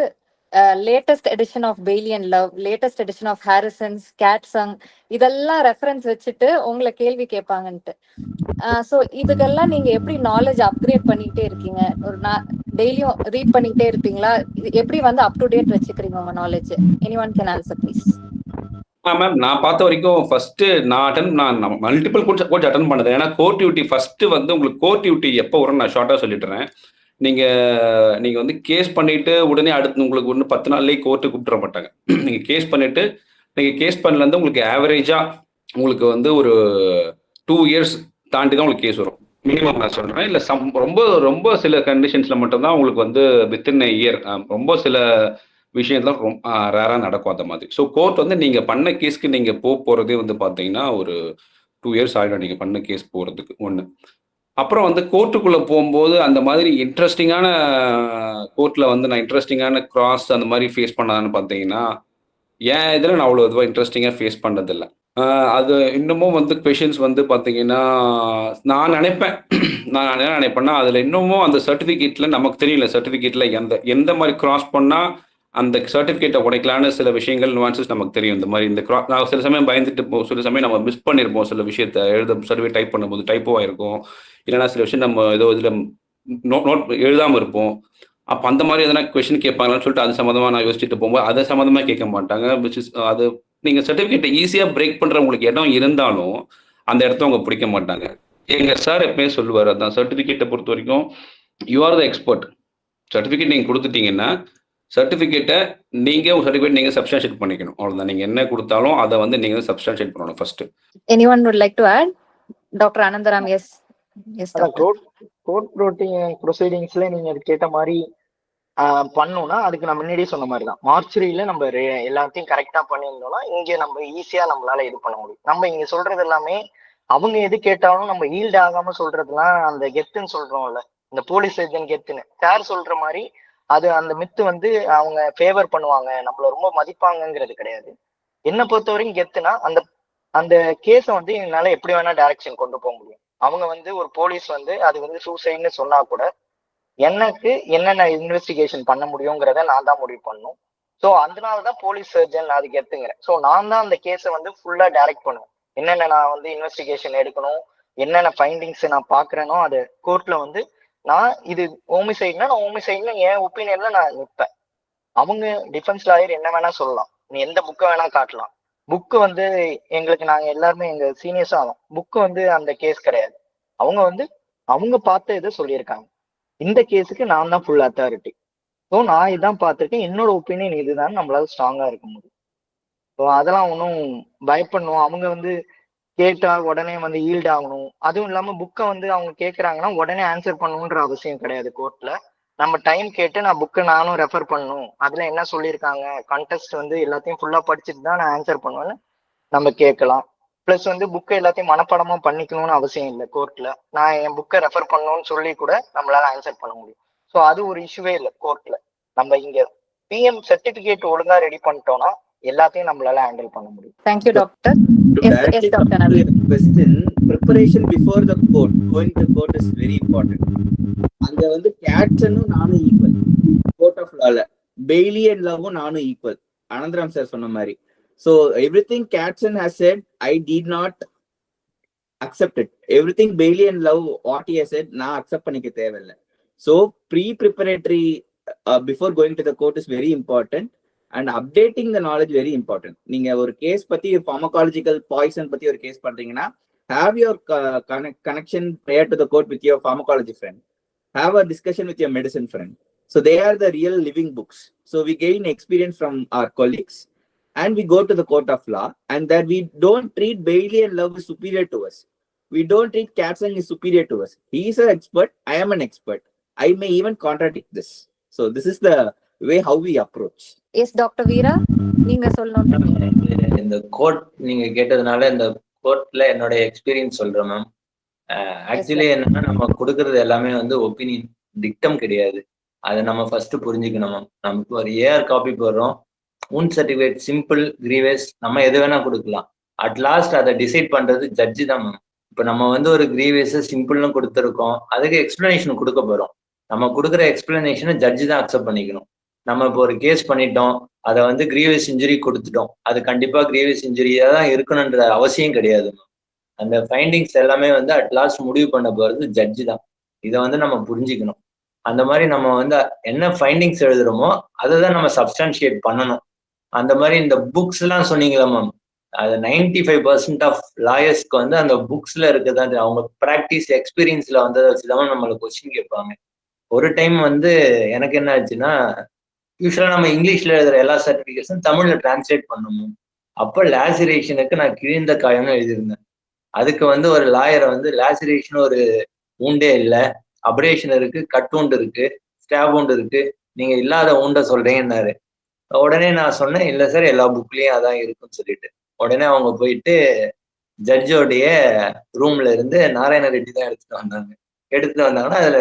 latest edition of Bailey and love, latest edition of Harrison's, கேட்சங் இதெல்லாம் ரெஃபரன்ஸ் வச்சுட்டு உங்களை கேள்வி கேட்பாங்கன்ட்டு. ஸோ இதுக்கெல்லாம் நீங்க எப்படி நாலேஜ் அப்கிரேட் பண்ணிக்கிட்டே இருக்கீங்க? ஒரு டெய்லியும் ரீட் பண்ணிக்கிட்டே இருப்பீங்களா? எப்படி வந்து அப் டு டேட் வச்சுக்கிறீங்க உங்க knowledge? Anyone can answer please. Ma'am நான் பார்த்த வரைக்கும் ஃபர்ஸ்ட் நான் மல்டிபிள் கோர்ட்ஸ் அட்டன் பண்ணது. ஏன்னா கோர்ட் டியூட்டி ஃபர்ஸ்ட் வந்து உங்களுக்கு கோர்ட் டியூட்டி எப்போ வரும்னு நான் ஷார்ட்டாக சொல்லிட்டுறேன். நீங்க வந்து கேஸ் பண்ணிட்டு உடனே அடுத்து உங்களுக்கு ஒன்று 10 நாள்லேயே கோர்ட்டு கூப்பிட்டுற மாட்டாங்க. நீங்க கேஸ் பண்ணிட்டு நீங்க கேஸ் பண்ணலேருந்து உங்களுக்கு ஆவரேஜா உங்களுக்கு வந்து ஒரு 2 இயர்ஸ் தாண்டி தான் உங்களுக்கு கேஸ் வரும் மினிமம் நான் சொல்றேன். இல்லை ரொம்ப ரொம்ப சில கண்டிஷன்ஸ்ல மட்டும்தான் உங்களுக்கு வந்து வித்தின் இயர், ரொம்ப சில விஷயம்லாம் ரொம்ப ரேராக நடக்கும் அந்த மாதிரி. ஸோ கோர்ட் வந்து நீங்கள் பண்ண கேஸ்க்கு நீங்கள் போகிறதே வந்து பார்த்தீங்கன்னா ஒரு 2 இயர்ஸ் ஆகிடும் நீங்கள் பண்ண கேஸ் போகிறதுக்கு ஒன்று. அப்புறம் வந்து கோர்ட்டுக்குள்ளே போகும்போது அந்த மாதிரி இன்ட்ரெஸ்டிங்கான கோர்ட்டில் வந்து நான் இன்ட்ரெஸ்டிங்கான கிராஸ் அந்த மாதிரி ஃபேஸ் பண்ணான்னு பார்த்தீங்கன்னா ஏன் இதில் நான் அவ்வளோ இதுவாக இன்ட்ரெஸ்டிங்காக ஃபேஸ் பண்ணதில்லை. அது இன்னமும் வந்து கொஷின்ஸ் வந்து பார்த்தீங்கன்னா நான் என்ன நினைப்பேன்னா அதில் இன்னமும் அந்த சர்டிஃபிகேட்டில் நமக்கு தெரியல, சர்டிஃபிகேட்டில் எந்த மாதிரி கிராஸ் பண்ணால் அந்த சர்டிஃபிகேட்டை உடைக்கலான்னு சில விஷயங்கள் நுவான்சஸ் நமக்கு தெரியும். இந்த மாதிரி இந்த நான் சில சமயம் பயந்துட்டு சில சமயம் நம்ம மிஸ் பண்ணியிருப்போம், சில விஷயத்தை சர்டிஃபிகேட் டைப் பண்ணும்போது டைப்போ ஆயிருக்கும், இல்லைனா சில விஷயம் நம்ம ஏதோ இதில் நோட் எழுதாமல் இருப்போம். அப்போ அந்த மாதிரி எதனா கொஸ்டின் கேட்பாங்களான்னு சொல்லிட்டு அது சம்மந்தமாக நான் யோசிச்சுட்டு போகும்போது அதை சம்மந்தமாக கேட்க மாட்டாங்க. அது நீங்கள் சர்டிஃபிகேட்டை ஈஸியாக பிரேக் பண்ணுற உங்களுக்கு இடம் இருந்தாலும் அந்த இடத்த அவங்க பிடிக்க மாட்டாங்க. எங்கள் சார் எப்பவுமே சொல்லுவார், அதான் சர்டிஃபிகேட்டை பொறுத்த வரைக்கும் you are the expert. Certificate நீங்கள் கொடுத்துட்டீங்கன்னா சர்டிஃபிகேட்டை உங்கள் சர்டிஃபிகேட் நீங்கள் சப்ஸ்டான்ஷியேட் பண்ணிக்கணும், அவ்வளோதான். நீங்கள் என்ன கொடுத்தாலும் அதை வந்து நீங்கள் சப்ஸ்டான்ஷியேட் பண்ணணும் first. Anyone would like to add? Dr. Anandaram, yes. Yes, doctor. Court ப்ரொசீடிங்ஸ்ல நீங்க அது கேட்ட மாதிரி பண்ணோம்னா அதுக்கு நான் முன்னாடியே சொன்ன மாதிரி தான் மார்ச்சுரியில நம்ம எல்லாத்தையும் கரெக்டா பண்ணியிருந்தோம்னா இங்க நம்ம ஈஸியா நம்மளால இது பண்ண முடியும். நம்ம இங்க சொல்றது எல்லாமே அவங்க எது கேட்டாலும் நம்ம ஈல்ட் ஆகாம சொல்றதுலாம் அந்த கெத்துன்னு சொல்றோம்ல, இந்த போலீஸ் ஏஜென்ட் கெத்துன்னு சார் சொல்ற மாதிரி அது அந்த மித்து வந்து அவங்க ஃபேவர் பண்ணுவாங்க, நம்மள ரொம்ப மதிப்பாங்கங்கிறது கிடையாது. என்னை பொறுத்த வரைக்கும் கெத்துனா அந்த அந்த கேஸை வந்து என்னால எப்படி வேணா டைரக்ஷன் கொண்டு போக முடியும். அவங்க வந்து ஒரு போலீஸ் வந்து அது வந்து சூசைட்னு சொன்னா கூட எனக்கு என்னென்ன இன்வெஸ்டிகேஷன் பண்ண முடியுங்கிறத நான் தான் முடிவு பண்ணணும். ஸோ அதனாலதான் போலீஸ் சர்ஜன் அது கெத்துங்கிறேன். ஸோ நான் தான் அந்த கேஸை வந்து ஃபுல்லா டைரக்ட் பண்ணுவேன். என்னென்ன நான் வந்து இன்வெஸ்டிகேஷன் எடுக்கணும், என்னென்ன ஃபைண்டிங்ஸ் நான் பாக்குறேனோ அது கோர்ட்ல வந்து நான் இது ஹோமிசைட்னா நான் ஹோமிசைட்னு என் ஒப்பீனியன்ல நான் நிற்பேன். அவங்க டிஃபென்ஸ் லாயர் என்ன வேணா சொல்லலாம், நீ எந்த புக்கை வேணா காட்டலாம். புக்கு வந்து எங்களுக்கு நாங்க எல்லாருமே எங்க சீனியர்ஸா ஆகும், புக்கு வந்து அந்த கேஸ் கிடையாது. அவங்க வந்து அவங்க பார்த்த இதை சொல்லியிருக்காங்க, இந்த கேஸுக்கு நான் தான் ஃபுல் அத்தாரிட்டி. ஸோ நான் இதான் பார்த்துருக்கேன், என்னோட ஒப்பீனியன் இதுதான், நம்மளால ஸ்ட்ராங்கா இருக்க முடியும். ஸோ அதெல்லாம் ஒன்றும் பயப்படணும் அவங்க வந்து கேட்டா உடனே வந்து ஈல்ட் ஆகணும். அதுவும் இல்லாம புக்கை வந்து அவங்க கேட்கறாங்கன்னா உடனே ஆன்சர் பண்ணணுன்ற அவசியம் கிடையாது. கோர்ட்ல நம்ம டைம் கேட்டு நான் புக்கை நானும் ரெஃபர் பண்ணணும், அதுல என்ன சொல்லியிருக்காங்க கண்டெஸ்ட் வந்து எல்லாத்தையும் ஃபுல்லா படிச்சுட்டு தான் நான் ஆன்சர் பண்ணுவேன்னு நம்ம கேட்கலாம். பிளஸ் வந்து புக்கை எல்லாத்தையும் மனப்பாடமா பண்ணிக்கணும்னு அவசியம் இல்லை. கோர்ட்ல நான் என் புக்கை ரெஃபர் பண்ணணும்னு சொல்லி கூட நம்மளால ஆன்சர் பண்ண முடியும். ஸோ அது ஒரு இஷ்யூவே இல்லை கோர்ட்ல. நம்ம இங்க பிஎம் சர்டிபிகேட் ஒழுங்கா ரெடி பண்ணிட்டோம்னா எல்லாத்தையும் நம்மளால ஹேண்டில் பண்ண முடியும். Thank you, doctor. To Yes, directly yes, Dr. come to Naveen. your question, preparation before the court, going to court is very important. அங்க வந்து கேட்சனும் நானும் ஈக்குவல் கோர்ட் ஆஃப் லால, பெய்லி அண்ட் லவ்வும் நானும் ஈக்குவல், அனந்தராம் சார் சொன்ன மாதிரி. So everything Katzen has said, I did not accept it. Everything Bailey and Love what he has said, நான் accept பண்ணிக்க தேவையில்லை. So pre-preparatory before going to the court is very important. And updating the knowledge very important. நீங்க ஒரு case பத்தி pharmacological poison பத்தி ஒரு case பண்றீங்கன்னா have your connection prior to the court with your pharmacology friend. Have a discussion with your medicine friend. So they are the real living books. So we gain experience from our colleagues and we go to the court of law, and that we don't treat Bailey and Love as superior to us. We don't treat Katzen as superior to us. He is an expert, I am an expert. I may even contradict this. So this is the way how we approach. Yes doctor Veera, நீங்க சொல்லணும். இந்த code நீங்க கேட்டதுனால இந்த கோட்ல என்னோட experience சொல்றேன் ma'am. Actually என்னன்னா, நம்ம கொடுக்கறது எல்லாமே வந்து ஒப்பீனியன், டிக்டம் கிடையாது. அதை நம்ம ஃபர்ஸ்ட் புரிஞ்சுக்கணும் மேம். நமக்கு ஒரு ஏஆர் காப்பி போடுறோம், உன் சர்டிஃபிகேட் சிம்பிள் கிரீவேஸ் நம்ம எது வேணா கொடுக்கலாம். அட் லாஸ்ட் அதை டிசைட் பண்றது ஜட்ஜி தான் மேம். இப்போ நம்ம வந்து ஒரு கிரீவேஸ் சிம்பிள்னு கொடுத்துருக்கோம், அதுக்கு எக்ஸ்பிளனேஷன் கொடுக்க போறோம். நம்ம கொடுக்குற எக்ஸ்பிளனேஷனை ஜட்ஜி தான் அக்செப்ட் பண்ணிக்கணும். நம்ம இப்போ ஒரு கேஸ் பண்ணிட்டோம், அதை வந்து கிரீவியஸ் இன்ஜுரி கொடுத்துட்டோம், அது கண்டிப்பா கிரீவியஸ் இன்ஜுரியா தான் இருக்கணுன்ற அவசியம் கிடையாது மேம். அந்த ஃபைண்டிங்ஸ் எல்லாமே வந்து அட் லாஸ்ட் முடிவு பண்ண போறது ஜட்ஜி தான். இதை வந்து நம்ம புரிஞ்சுக்கணும். அந்த மாதிரி நம்ம வந்து என்ன ஃபைண்டிங்ஸ் எழுதுறோமோ அதை தான் நம்ம சப்ஸ்டான்ஷியேட் பண்ணணும். அந்த மாதிரி இந்த புக்ஸ் எல்லாம் சொன்னீங்களா மேம், அது 95% ஆஃப் லாயர்ஸ்க்கு வந்து அந்த புக்ஸ்ல இருக்குதான், அவங்க ப்ராக்டிஸ் எக்ஸ்பீரியன்ஸ்ல வந்ததை வச்சுதான் நம்மளுக்கு கொஸ்டின் கேட்பாங்க. ஒரு டைம் வந்து எனக்கு என்ன ஆச்சுன்னா, யூஸ்வலா நம்ம இங்கிலீஷ்ல எழுதுற எல்லா சர்டிபிகேட்ஸும் தமிழ்ல டிரான்ஸ்லேட் பண்ணணும். அப்போ லாசிரேஷனுக்கு நான் கிழிந்த காயம்னு எழுதியிருந்தேன். அதுக்கு வந்து ஒரு லாயரை வந்து லாசிரேஷன் ஒரு ஊண்டே இல்லை, அப்ரேஷன் இருக்கு, கட் ஊண்டு இருக்கு, ஸ்டாப் ஊண்டு இருக்கு, நீங்க இல்லாத ஊண்டை சொல்றீங்கன்னாரு. உடனே நான் சொன்னேன், இல்லை சார் எல்லா புக்லயும் அதான் இருக்குன்னு சொல்லிட்டு. உடனே அவங்க போயிட்டு ஜட்ஜோடைய ரூம்ல இருந்து நாராயண ரெட்டி தான் எடுத்துட்டு வந்தாங்கன்னா அதுல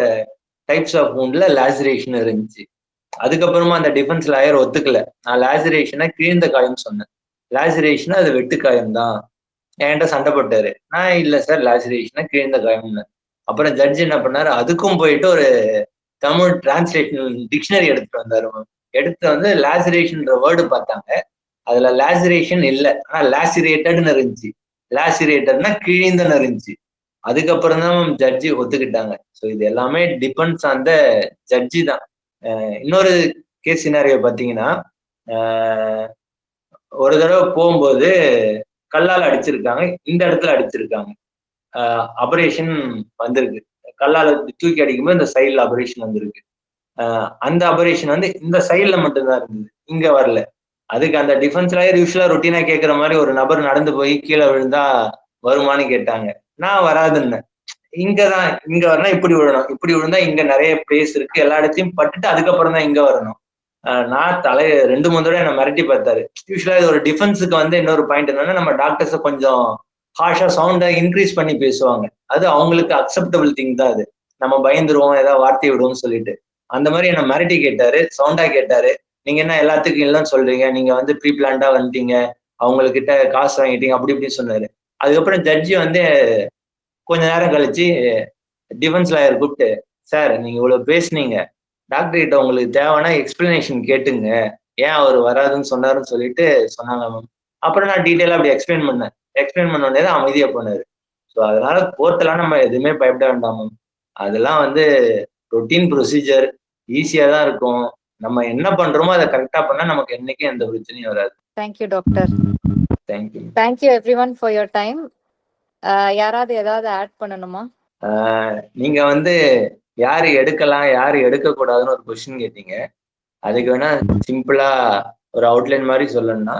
டைப்ஸ் ஆஃப் வூண்ட்ல லாசிரேஷன் இருந்துச்சு. அதுக்கப்புறமா அந்த டிஃபென்ஸ் லாயர் ஒத்துக்கல, நான் லாசிரேஷனை கிழிந்த காயம் சொன்னேன், லாசிரேஷன் அது வெட்டு காயம் தான், என்கிட்ட சண்டை போட்டாரு. நான் இல்லை சார் லாசிரேஷனை கிழிந்த காயம்னு. அப்புறம் ஜட்ஜ் என்ன பண்ணாரு, அதுக்கும் போயிட்டு ஒரு தமிழ் டிரான்ஸ்லேஷன் டிக்ஷனரி எடுத்துட்டு வந்தாரு. எடுத்து வந்து லாசிரேஷன்ற வேர்டு பார்த்தாங்க, அதுல லாசிரேஷன் இல்லை, ஆனா லாசிரேட்டட்னு இருந்துச்சு. லாசிரேட்டட்னா கிழிந்தன்னு இருந்துச்சு. அதுக்கப்புறம் தான் ஜட்ஜி ஒத்துக்கிட்டாங்க. ஸோ இது எல்லாமே டிபெண்ட்ஸ் ஆன் த ஜட்ஜி தான். இன்னொரு கேஸ் சினாரியோ பார்த்தீங்கன்னா, ஒரு தடவை போகும்போது கல்லால் அடிச்சிருக்காங்க, இந்த இடத்துல அடிச்சிருக்காங்க, அபரேஷன் வந்திருக்கு. கல்லால் தூக்கி அடிக்கும்போது இந்த சைட்ல அபரேஷன் வந்திருக்கு. அந்த அபரேஷன் வந்து இந்த சைட்ல மட்டும்தான் இருந்தது, இங்க வரல. அதுக்கு அந்த டிஃபென்ஸ் லாயர் யூஸ்வலா ரொட்டீனா கேட்கிற மாதிரி ஒரு நபர் நடந்து போய் கீழே விழுந்தா வருமானு கேட்டாங்க. நான் வராதுன்னு, இங்கதான் இங்க வரணும், இப்படி விழணும், இப்படி விழுந்தா இங்க நிறைய பிளேஸ் இருக்கு, எல்லா இடத்தையும் பட்டுட்டு அதுக்கப்புறம் தான் இங்க வரணும். நான் 2-3 தடவை என்ன மிரட்டி பார்த்தாரு. யூஸ்வலா இது ஒரு டிஃபென்ஸுக்கு வந்து இன்னொரு பாயிண்ட் என்னன்னா, நம்ம டாக்டர்ஸை கொஞ்சம் ஹார்ஷா சவுண்டா இன்க்ரீஸ் பண்ணி பேசுவாங்க. அது அவங்களுக்கு அக்செப்டபிள் திங் தான். அது நம்ம பயந்துருவோம், ஏதாவது வார்த்தை விடுவோம்னு சொல்லிட்டு. அந்த மாதிரி என்ன மிரட்டி கேட்டாரு, சவுண்டா கேட்டாரு. நீங்க என்ன எல்லாத்துக்கும் இல்லைன்னு சொல்றீங்க, நீங்க வந்து ப்ரீ பிளான்டா வந்துட்டீங்க, அவங்கக்கிட்ட காசு வாங்கிட்டீங்க, அப்படி இப்படின்னு சொன்னாரு. அதுக்கப்புறம் ஜட்ஜி வந்து கொஞ்ச நேரம் கழிச்சு டிஃபென்ஸ் லாயர் கூப்பிட்டு, சார் நீங்க இவ்வளவு பேசுனீங்க, டாக்டர் கிட்ட உங்களுக்கு தேவைன்னா எக்ஸ்பிளனேஷன் கேட்டுங்க, ஏன் அவர் வராதுன்னு சொன்னாருன்னு சொல்லிட்டு சொன்னாங்க மேம். அப்புறம் நான் டீட்டெயிலா அப்படி எக்ஸ்பிளைன் பண்ண உடனே தான் அமைதியா போனாரு. ஸோ அதனால கோர்ட்டெல்லாம் நம்ம எதுவுமே பயப்பட வேண்டாம் மேம். அதெல்லாம் வந்து ரொட்டீன் ப்ரொசீஜர், ஈஸியா தான் இருக்கும். நம்ம என்ன பண்றோமோ அதை கரெக்டா பண்ணா நமக்கு என்னைக்கும் எந்த பிரச்சனையும் வராது. Thank you doctor. Thank you. Thank you everyone for your time. யாராவது ஏதாவது ஆட் பண்ணணுமா? நீங்க வந்து யாரு எடுக்கலாம் யாரு எடுக்க கூடாதுன்னு ஒரு கொஸ்டின் கேட்டீங்க. அதுக்கு வேணா சிம்பிளா ஒரு அவுட்லைன் மாதிரி சொல்லணும்னா,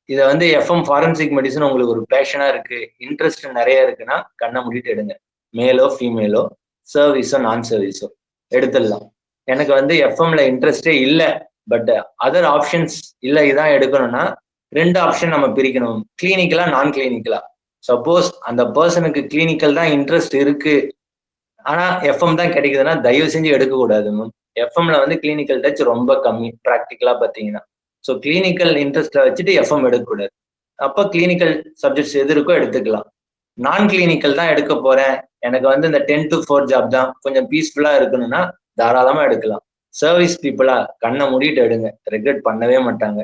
இதை வந்து எஃப்எம் ஃபாரன்சிக் மெடிசன் உங்களுக்கு ஒரு பேஷனா இருக்கு, இன்ட்ரெஸ்ட் நிறைய இருக்குன்னா கண்ணை மூடிட்டு எடுங்க. மேலோ ஃபீமேலோ, சர்வீஸோ நான் சர்வீஸோ எடுத்துடலாம். எனக்கு வந்து எஃப்எம்ல இன்ட்ரெஸ்டே இல்லை, பட் அதர் ஆப்ஷன்ஸ் இல்லை, இதான் எடுக்கணும்னா 2 ஆப்ஷன் நம்ம பிரிக்கணும், கிளினிக்கலா நான் கிளினிக்கலா. சப்போஸ் அந்த பர்சனுக்கு கிளினிக்கல் தான் இன்ட்ரெஸ்ட் இருக்கு, ஆனா எஃப்எம் தான் கிடைக்குதுன்னா தயவு செஞ்சு எடுக்கக்கூடாது மேம். எஃப்எம்ல வந்து கிளினிக்கல் டச் ரொம்ப கம்மி ப்ராக்டிக்கலா பார்த்தீங்கன்னா. ஸோ கிளினிக்கல் இன்ட்ரெஸ்ட்ல வச்சுட்டு எஃப்எம் எடுக்கக்கூடாது. அப்போ கிளினிக்கல் சப்ஜெக்ட்ஸ் எது இருக்கோ எடுத்துக்கலாம். நான் கிளினிக்கல் தான் எடுக்க போறேன், எனக்கு வந்து இந்த 10 to 4 ஜாப் தான், கொஞ்சம் பீஸ்ஃபுல்லா இருக்கணும்னா தாராளமா எடுக்கலாம். சர்வீஸ் பீப்புளா கண்ணை மூடிட்டு எடுங்க, ரெக்ரெட் பண்ணவே மாட்டாங்க.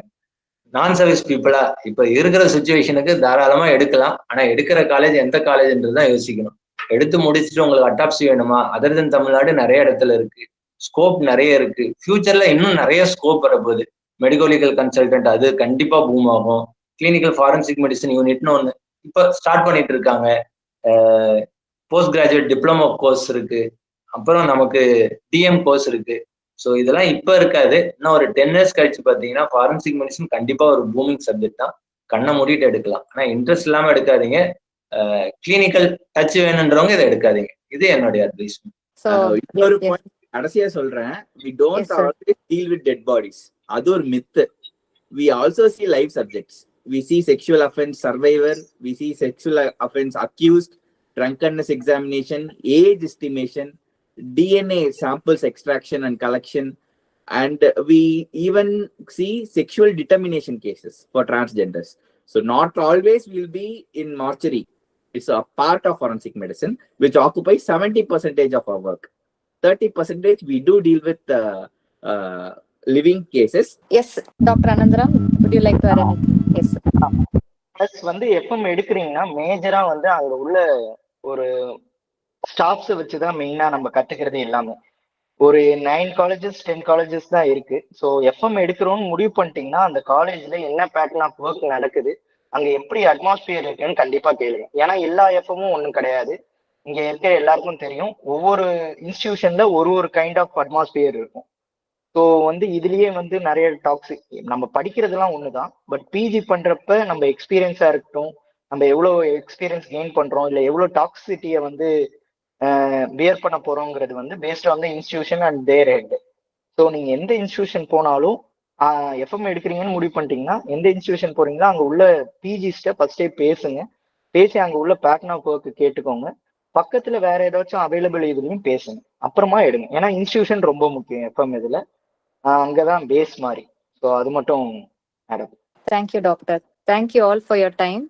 நான் சர்வீஸ் பீப்புளா இப்ப இருக்கிற சுச்சுவேஷனுக்கு தாராளமா எடுக்கலாம், ஆனா எடுக்கிற காலேஜ் எந்த காலேஜ்ன்றதுதான் யோசிக்கணும். எடுத்து முடிச்சுட்டு உங்களுக்கு அட்டாப்சி வேணுமா, அதர் தென் தமிழ்நாடு நிறைய இடத்துல இருக்கு, ஸ்கோப் நிறைய இருக்கு. ஃபியூச்சர்ல இன்னும் நிறைய ஸ்கோப் வரப்போகுது. மெடிக்கல் லீகல் கன்சல்டன்ட் அது கண்டிப்பா பூம் ஆகும். கிளினிக்கல் ஃபாரன்சிக் மெடிசன் யூனிட்னு ஒன்று இப்போ ஸ்டார்ட் பண்ணிட்டு இருக்காங்க. போஸ்ட் கிராஜுவேட் டிப்ளமோ கோர்ஸ் இருக்கு, அப்புறம் நமக்கு டிஎம் கோர்ஸ் இருக்கு. ஸோ இதெல்லாம் இப்போ இருக்காது, இன்னும் ஒரு 10 years கழிச்சு பார்த்தீங்கன்னா ஃபாரன்சிக் மெடிசன் கண்டிப்பா ஒரு பூமிங் சப்ஜெக்ட் தான். கண்ணை மூடிட்டு எடுக்கலாம், ஆனா இன்ட்ரெஸ்ட் இல்லாம எடுக்காதீங்க. கிளினிக்கல் டச் வேணுன்றவங்க இதை எடுக்காதீங்க. இது என்னுடைய அட்வைஸ். இன்னொரு பாயிண்ட் கடைசியா சொல்றேன், we don't Yes, sir. always deal with dead bodies. அது ஒரு myth. We also see live subjects. We see sexual offense survivor, we see sexual offense accused, drunkenness examination, age estimation, DNA samples extraction and collection, and we even see sexual determination cases for transgenders. So not always will be in mortuary. It's a part of forensic medicine, which occupies 70% of our work. 30% we do deal with living cases. Yes, Dr. Anandaram, would you like to add anything? Yes, sir. Plus வந்து FM எடுக்கிறீங்கன்னா மேஜரா வந்து அங்க உள்ள ஒரு ஸ்டாஃப்ஸை வச்சுதான் மெயினா நம்ம கத்துக்கிறது எல்லாமே. ஒரு 9 காலேஜஸ் 10 காலேஜஸ் தான் இருக்கு. ஸோ எஃப்எம் எடுக்கிறோம்னு முடிவு பண்ணிட்டீங்கன்னா அந்த காலேஜ்ல என்ன பேட்டர்ன் ஆஃப் ஒர்க் நடக்குது, அங்க எப்படி அட்மாஸ்பியர் இருக்குன்னு கண்டிப்பா கேளுங்க. ஏன்னா எல்லா எஃப்எம்மும் ஒன்றும் கிடையாது. இங்க இருக்கிற எல்லாருக்கும் தெரியும், ஒவ்வொரு இன்ஸ்டிடியூஷன்ல ஒரு கைண்ட் ஆஃப் அட்மாஸ்பியர் இருக்கும். ஸோ வந்து இதுலயே வந்து நிறைய டாக்ஸிக், நம்ம படிக்கிறதுலாம் ஒண்ணுதான், பட் பிஜி பண்றப்ப நம்ம எக்ஸ்பீரியன்ஸா இருக்கட்டும், நம்ம எவ்வளவு எக்ஸ்பீரியன்ஸ் கெயின் பண்றோம், இல்லை எவ்வளவு டாக்ஸிட்டியை வந்து பியர் பண்ண போறோங்கிறது வந்து based on the institution and there head. So நீங்க எந்த இன்ஸ்டிடியூஷன் போனாலும் எஃப்எம் எடுக்கிறீங்கன்னு முடிவு பண்ணிட்டீங்கன்னா எந்த இன்ஸ்டிடியூஷன் போறீங்களோ அங்க உள்ள பிஜிஸ்ட ஃபர்ஸ்டே பேசுங்க. பேசி அங்க உள்ள பேட்டர்ன் ஆஃப் ஒர்க் கேட்டுக்கோங்க. பக்கத்துல வேற ஏதாச்சும் அவைலபிள் இதுலயும் பேசுங்க, அப்புறமா எடுங்க. ஏன்னா இன்ஸ்டிடியூஷன் ரொம்ப முக்கியம் எஃப்எம் இதுல. அங்கதான் பேஸ் மாதிரி. ஸோ அது மட்டும் madam. Thank you, doctor. Thank you all for your time.